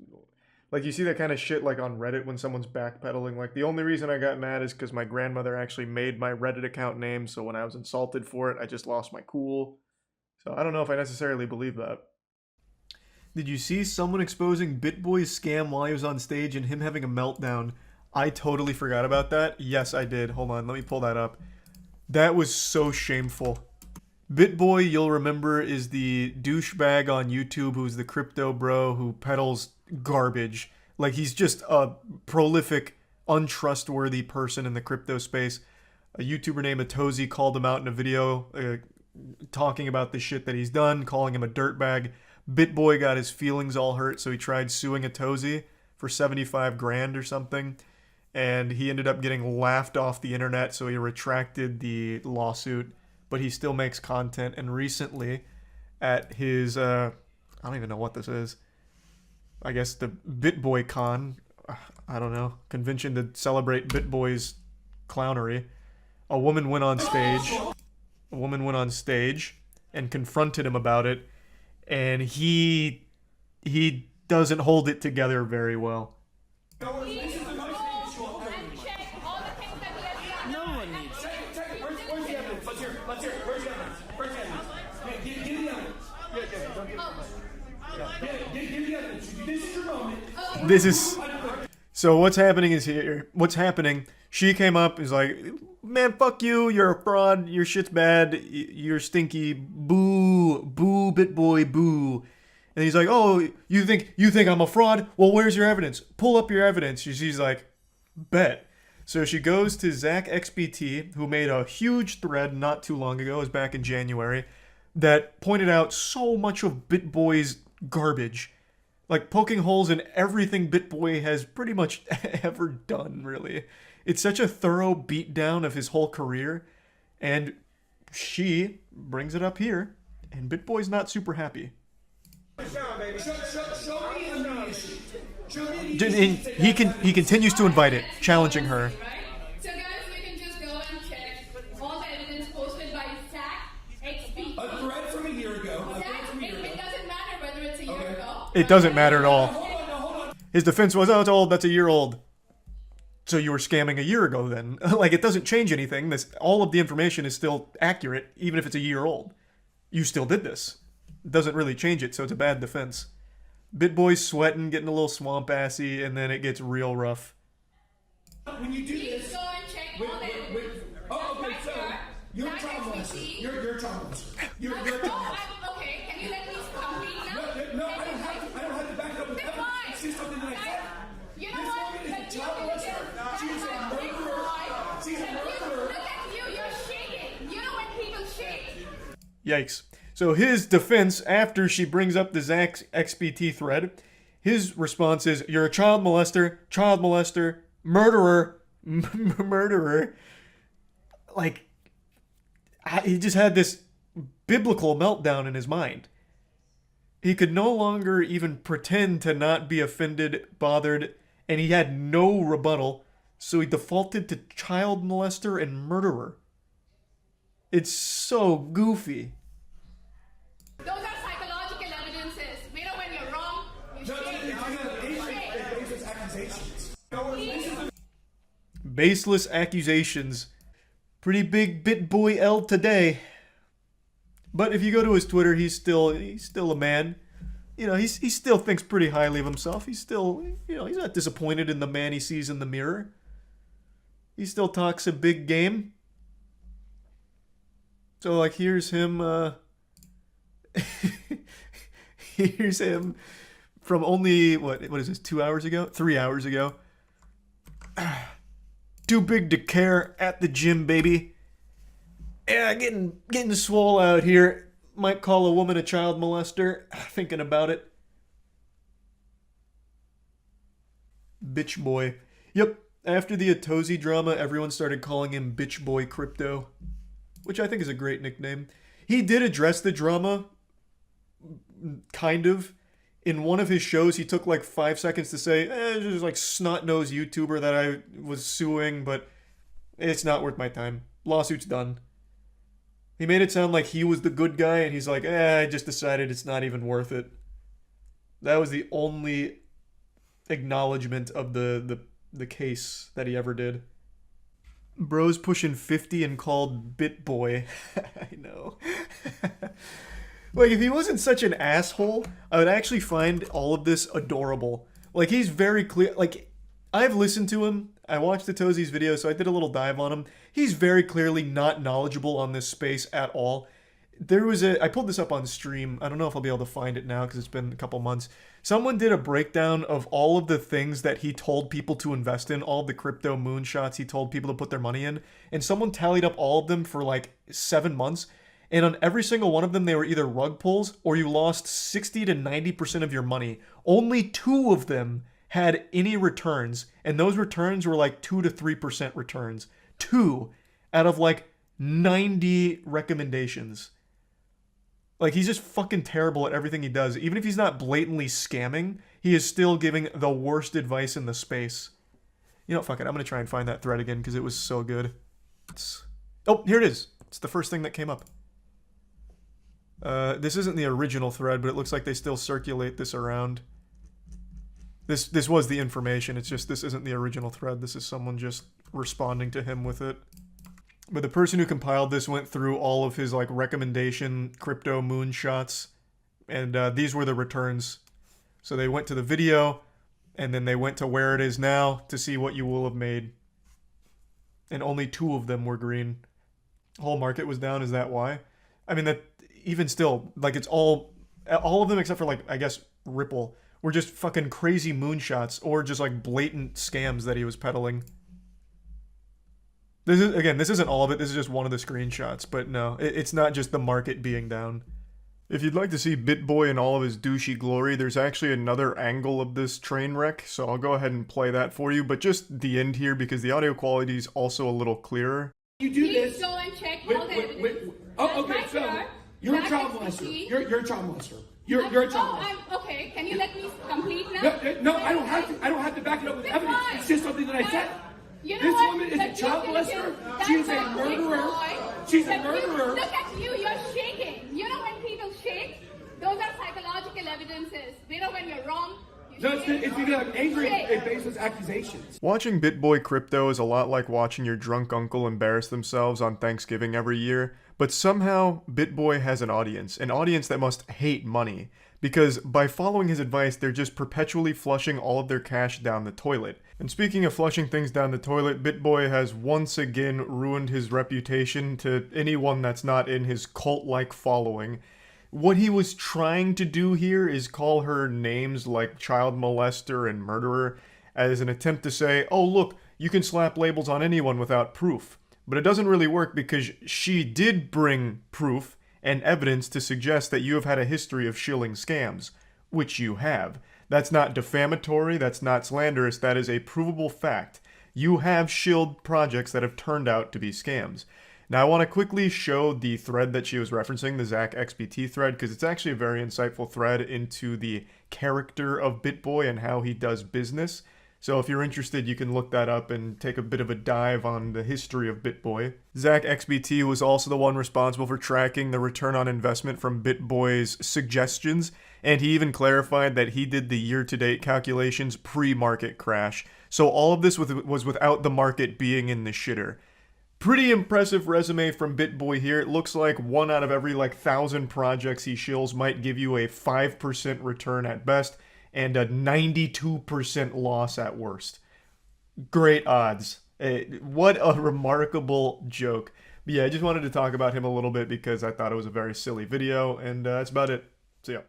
A: like you see that kind of shit like on Reddit when someone's backpedaling. Like the only reason I got mad is because my grandmother actually made my Reddit account name. So when I was insulted for it, I just lost my cool. So I don't know if I necessarily believe that. Did you see someone exposing BitBoy's scam while he was on stage and him having a meltdown? I totally forgot about that. Yes, I did. Hold on, let me pull that up. That was so shameful. BitBoy, you'll remember, is the douchebag on YouTube who's the crypto bro who peddles garbage. Like, he's just a prolific, untrustworthy person in the crypto space. A YouTuber named Atozy called him out in a video talking about the shit that he's done, calling him a dirtbag. BitBoy got his feelings all hurt, so he tried suing Atozy for 75 grand or something. And he ended up getting laughed off the internet, so he retracted the lawsuit. But he still makes content. And recently, at his, I don't even know what this is. I guess the BitBoy Con, I don't know, convention to celebrate BitBoy's clownery. A woman went on stage and confronted him about it. And he doesn't hold it together very well. This is so what's happening is here. What's happening? She came up is like, man, fuck you. You're a fraud. Your shit's bad. You're stinky. Boo, boo, BitBoy, boo. And he's like, oh, you think I'm a fraud? Well, where's your evidence? Pull up your evidence. She's like, bet. So she goes to Zach XBT, who made a huge thread not too long ago, it was back in January, that pointed out so much of BitBoy's garbage. Like poking holes in everything BitBoy has pretty much ever done, really. It's such a thorough beatdown of his whole career. And she brings it up here, and BitBoy's not super happy. He continues to invite it, challenging her.
L: So guys, we can just go and check all the evidence posted by Zach XP.
T: A thread from a year ago.
L: It doesn't matter whether it's a year ago.
A: It doesn't matter at all. His defense was, oh, it's old, that's a year old. So you were scamming a year ago then. Like, it doesn't change anything. All of the information is still accurate, even if it's a year old. You still did this. It doesn't really change it, so it's a bad defense. BitBoy's sweating, getting a little swamp-assy, and then it gets real rough.
T: When you do this...
L: Go and check all the evidence.
T: Oh, okay, so you're a child molester. You're a child molester. You're a child molester.
L: Okay, can you let me complete now?
T: No, I don't have to back up with evidence. It's just something that I said.
L: You know what?
T: This woman is a child molester. She's a murderer. She's a murderer.
L: Look at you, you're shaking. You know when people shake.
A: Yikes. So his defense, after she brings up the Zach XBT thread, his response is, you're a child molester, murderer, murderer. Like, he just had this biblical meltdown in his mind. He could no longer even pretend to not be offended, bothered, and he had no rebuttal, so he defaulted to child molester and murderer. It's so goofy.
L: Those are psychological evidences. We know when you're wrong, you shake.
A: Baseless accusations. Pretty big BitBoy L today. But if you go to his Twitter, he's still a man. you know, he still thinks pretty highly of himself. He's still, you know, he's not disappointed in the man he sees in the mirror. He still talks a big game. So, like, here's him, here's him from only, what is this, 2 hours ago? 3 hours ago. Too big to care at the gym, baby. Yeah, getting swole out here. Might call a woman a child molester. Thinking about it. Bitch boy. Yep, after the Atozi drama, everyone started calling him Bitch Boy Crypto, which I think is a great nickname. He did address the drama, kind of. In one of his shows, he took like 5 seconds to say, just like snot-nosed YouTuber that I was suing, but it's not worth my time. Lawsuit's done. He made it sound like he was the good guy, and he's like, I just decided it's not even worth it. That was the only acknowledgement of the case that he ever did. Bro's pushing 50 and called BitBoy. I know. Like, if he wasn't such an asshole, I would actually find all of this adorable. Like, he's very clear. Like, I've listened to him. I watched the Tozi's video, so I did a little dive on him. He's very clearly not knowledgeable on this space at all. I pulled this up on stream. I don't know if I'll be able to find it now because it's been a couple months. Someone did a breakdown of all of the things that he told people to invest in, all of the crypto moonshots he told people to put their money in, and someone tallied up all of them for like 7 months. And on every single one of them, they were either rug pulls or you lost 60 to 90% of your money. Only 2 of them had any returns, and those returns were like 2 to 3% returns. 2 out of like 90 recommendations. Like, he's just fucking terrible at everything he does. Even if he's not blatantly scamming, he is still giving the worst advice in the space. You know, fuck it. I'm going to try and find that thread again because it was so good. Oh, here it is. It's the first thing that came up. This isn't the original thread, but it looks like they still circulate this around. This was the information. It's just this isn't the original thread. This is someone just responding to him with it. But the person who compiled this went through all of his like recommendation crypto moonshots, and these were the returns. So they went to the video, and then they went to where it is now to see what you will have made. And only 2 of them were green. Whole market was down. Is that why? I mean, that even still, like, it's all of them except for like, I guess, Ripple were just fucking crazy moonshots or just like blatant scams that he was peddling. This isn't all of it. This is just one of the screenshots. But no, it's not just the market being down. If you'd like to see BitBoy in all of his douchey glory, there's actually another angle of this train wreck, so I'll go ahead and play that for you, but just the end here because the audio quality is also a little clearer.
U: You do this. Go and check all the evidence. Oh, okay, so you're a child molester. You're a child molester. You're a child molester.
V: Okay. Can you let me complete now?
U: No, I don't have to. I don't have to back it up with evidence. It's just something that I said.
V: You know
U: this
V: what?
U: woman is a child molester. She is a murderer. She's a murderer.
V: Look at you. You're shaking. You know when people shake? Those are psychological evidences. You know when you're wrong.
U: No, it's because I'm angry at baseless accusations.
A: Watching BitBoy Crypto is a lot like watching your drunk uncle embarrass themselves on Thanksgiving every year, but somehow BitBoy has an audience that must hate money, because by following his advice, they're just perpetually flushing all of their cash down the toilet. And speaking of flushing things down the toilet, BitBoy has once again ruined his reputation to anyone that's not in his cult-like following. What he was trying to do here is call her names like child molester and murderer as an attempt to say, oh look, you can slap labels on anyone without proof. But it doesn't really work because she did bring proof and evidence to suggest that you have had a history of shilling scams, which you have. That's not defamatory, that's not slanderous, that is a provable fact. You have shilled projects that have turned out to be scams. Now I want to quickly show the thread that she was referencing, the Zach XBT thread, because it's actually a very insightful thread into the character of BitBoy and how he does business. So if you're interested, you can look that up and take a bit of a dive on the history of BitBoy. Zach XBT was also the one responsible for tracking the return on investment from BitBoy's suggestions, and he even clarified that he did the year-to-date calculations pre-market crash. So all of this was without the market being in the shitter. Pretty impressive resume from BitBoy here. It looks like 1 out of every 1,000 projects he shills might give you a 5% return at best and a 92% loss at worst. Great odds. What a remarkable joke. But yeah, I just wanted to talk about him a little bit because I thought it was a very silly video, and that's about it. See ya.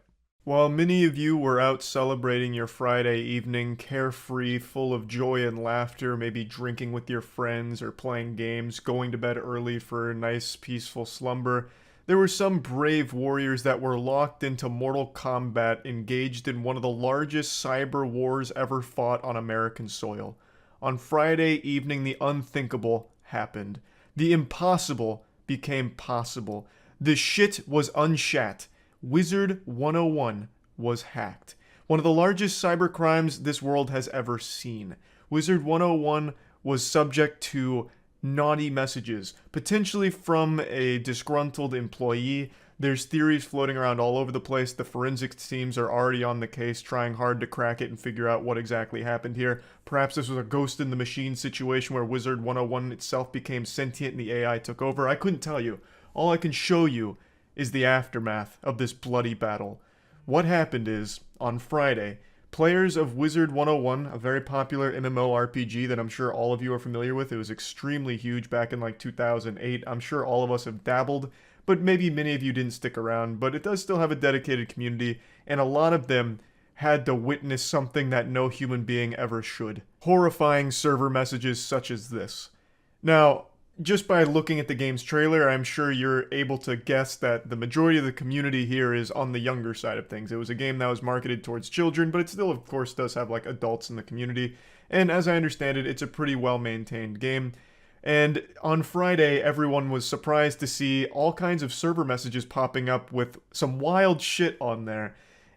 A: While many of you were out celebrating your Friday evening, carefree, full of joy and laughter, maybe drinking with your friends or playing games, going to bed early for a nice, peaceful slumber, there were some brave warriors that were locked into mortal combat, engaged in one of the largest cyber wars ever fought on American soil. On Friday evening, the unthinkable happened. The impossible became possible. The shit was unshat. Wizard 101 was hacked. One of the largest cyber crimes this world has ever seen. Wizard 101 was subject to naughty messages, potentially from a disgruntled employee. There's theories floating around all over the place. The forensics teams are already on the case, trying hard to crack it and figure out what exactly happened here. Perhaps this was a ghost in the machine situation where Wizard 101 itself became sentient and the AI took over. I couldn't tell you. All I can show you is the aftermath of this bloody battle. What happened is, on Friday, players of Wizard 101, a very popular MMORPG that I'm sure all of you are familiar with, it was extremely huge back in 2008, I'm sure all of us have dabbled, but maybe many of you didn't stick around, but it does still have a dedicated community, and a lot of them had to witness something that no human being ever should. Horrifying server messages such as this. Now, just by looking at the game's trailer, I'm sure you're able to guess that the majority of the community here is on the younger side of things. It was a game that was marketed towards children, but it still, of course, does have adults in the community. And as I understand it, it's a pretty well-maintained game. And on Friday, everyone was surprised to see all kinds of server messages popping up with some wild shit on there.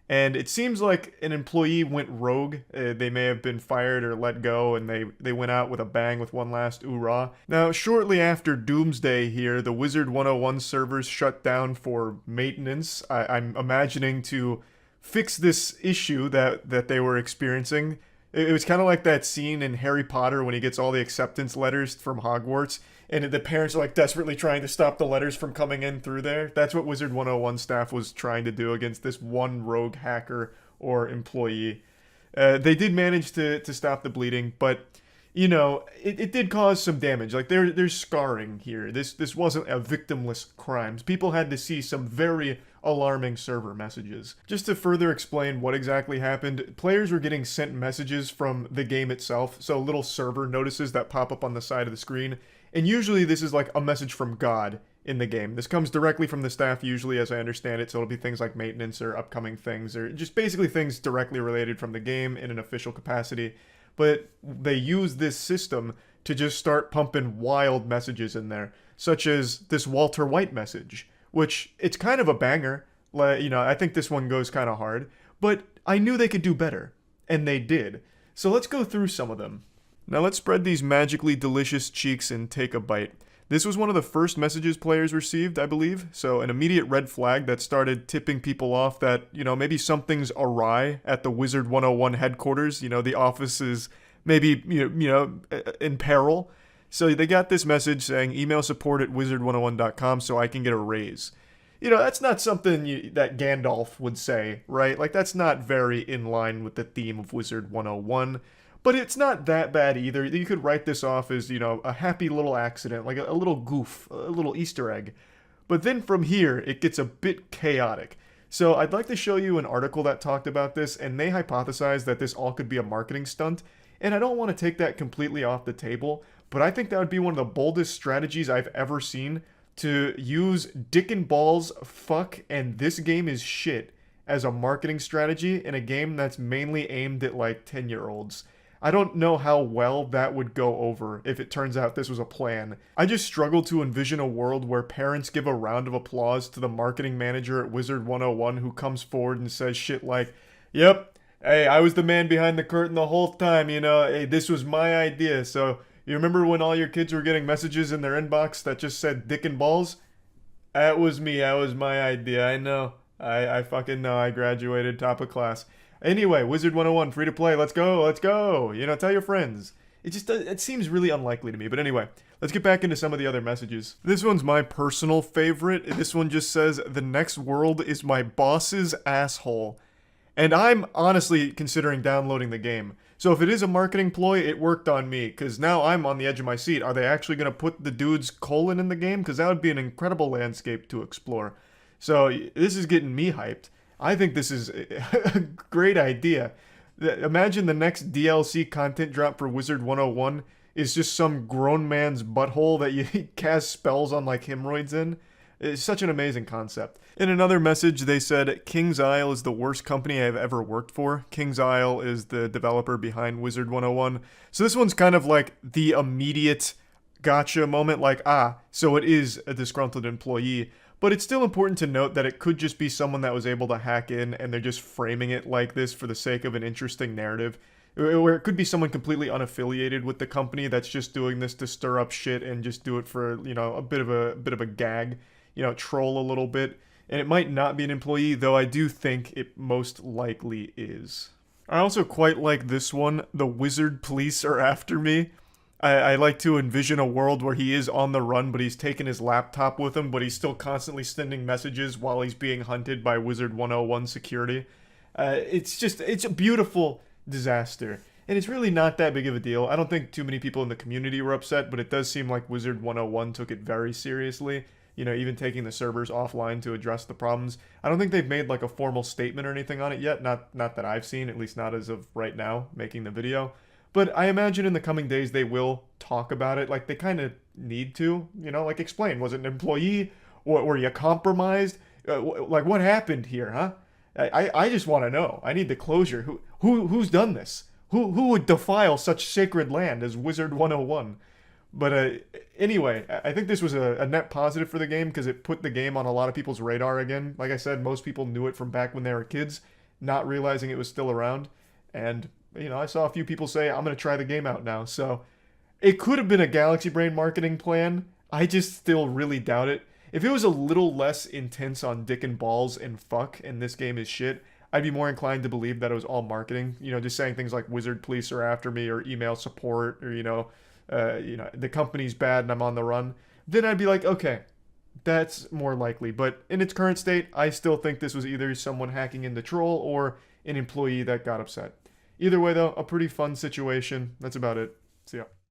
A: And it seems like an employee went rogue. They may have been fired or let go, and they went out with a bang with one last oorah. Now, shortly after Doomsday here, the Wizard 101 servers shut down for maintenance. I'm imagining to fix this issue that they were experiencing. It was kind of like that scene in Harry Potter when he gets all the acceptance letters from Hogwarts, and the parents are desperately trying to stop the letters from coming in through there. That's what Wizard 101 staff was trying to do against this one rogue hacker or employee. They did manage to stop the bleeding, but it did cause some damage. There's scarring here. This wasn't a victimless crime. People had to see some very alarming server messages. Just to further explain what exactly happened, players were getting sent messages from the game itself, so little server notices that pop up on the side of the screen. And usually this is a message from God in the game. This comes directly from the staff usually, as I understand it, so it'll be things like maintenance or upcoming things, or just basically things directly related from the game in an official capacity. But they use this system to just start pumping wild messages in there, such as this Walter White message, which it's kind of a banger. I think this one goes kind of hard, but I knew they could do better, and they did. So let's go through some of them. Now let's spread these magically delicious cheeks and take a bite. This was one of the first messages players received, I believe, so an immediate red flag that started tipping people off that, maybe something's awry at the Wizard 101 headquarters. The office is maybe, in peril. So they got this message saying, email support at wizard101.com so I can get a raise. That's not something that Gandalf would say, right? That's not very in line with the theme of Wizard 101. But it's not that bad either. You could write this off as, a happy little accident, like a little goof, a little Easter egg. But then from here, it gets a bit chaotic. So I'd like to show you an article that talked about this, and they hypothesized that this all could be a marketing stunt. And I don't want to take that completely off the table, but I think that would be one of the boldest strategies I've ever seen, to use dick and balls, fuck, and this game is shit as a marketing strategy in a game that's mainly aimed at 10-year-olds. I don't know how well that would go over if it turns out this was a plan. I just struggle to envision a world where parents give a round of applause to the marketing manager at Wizard 101 who comes forward and says shit like, yep, hey, I was the man behind the curtain the whole time, hey, this was my idea. So you remember when all your kids were getting messages in their inbox that just said dick and balls? That was me, that was my idea, I know. I fucking know, I graduated top of class. Anyway, Wizard 101, free to play, let's go, let's go. Tell your friends. It seems really unlikely to me. But anyway, let's get back into some of the other messages. This one's my personal favorite. This one just says, "The next world is my boss's asshole." And I'm honestly considering downloading the game. So if it is a marketing ploy, it worked on me, because now I'm on the edge of my seat. Are they actually going to put the dude's colon in the game? Because that would be an incredible landscape to explore. So this is getting me hyped. I think this is a great idea. Imagine the next DLC content drop for Wizard 101 is just some grown man's butthole that you cast spells on like hemorrhoids in. It's such an amazing concept. In another message, they said, "King's Isle is the worst company I've ever worked for." King's Isle is the developer behind Wizard 101. So this one's kind of like the immediate gotcha moment, like, so it is a disgruntled employee. But it's still important to note that it could just be someone that was able to hack in and they're just framing it like this for the sake of an interesting narrative. Or it could be someone completely unaffiliated with the company that's just doing this to stir up shit and just do it for, a bit of a gag, troll a little bit. And it might not be an employee, though I do think it most likely is. I also quite like this one. "The wizard police are after me." I like to envision a world where he is on the run, but he's taken his laptop with him, but he's still constantly sending messages while he's being hunted by Wizard 101 security. It's a beautiful disaster. And it's really not that big of a deal. I don't think too many people in the community were upset, but it does seem like Wizard 101 took it very seriously. Even taking the servers offline to address the problems. I don't think they've made like a formal statement or anything on it yet. Not that I've seen, at least not as of right now, making the video. But I imagine in the coming days they will talk about it. Like, they kind of need to, like, explain. Was it an employee? Or were you compromised? Like, what happened here, huh? I just want to know. I need the closure. Who's done this? Who would defile such sacred land as Wizard 101? But anyway, I think this was a net positive for the game because it put the game on a lot of people's radar again. Like I said, most people knew it from back when they were kids, not realizing it was still around. And I saw a few people say, "I'm going to try the game out now." So it could have been a Galaxy Brain marketing plan. I just still really doubt it. If it was a little less intense on dick and balls and fuck and this game is shit, I'd be more inclined to believe that it was all marketing. Just saying things like "Wizard police are after me" or "email support" or, "the company's bad and I'm on the run." Then I'd be like, okay, that's more likely. But in its current state, I still think this was either someone hacking in the troll or an employee that got upset. Either way, though, a pretty fun situation. That's about it. See ya.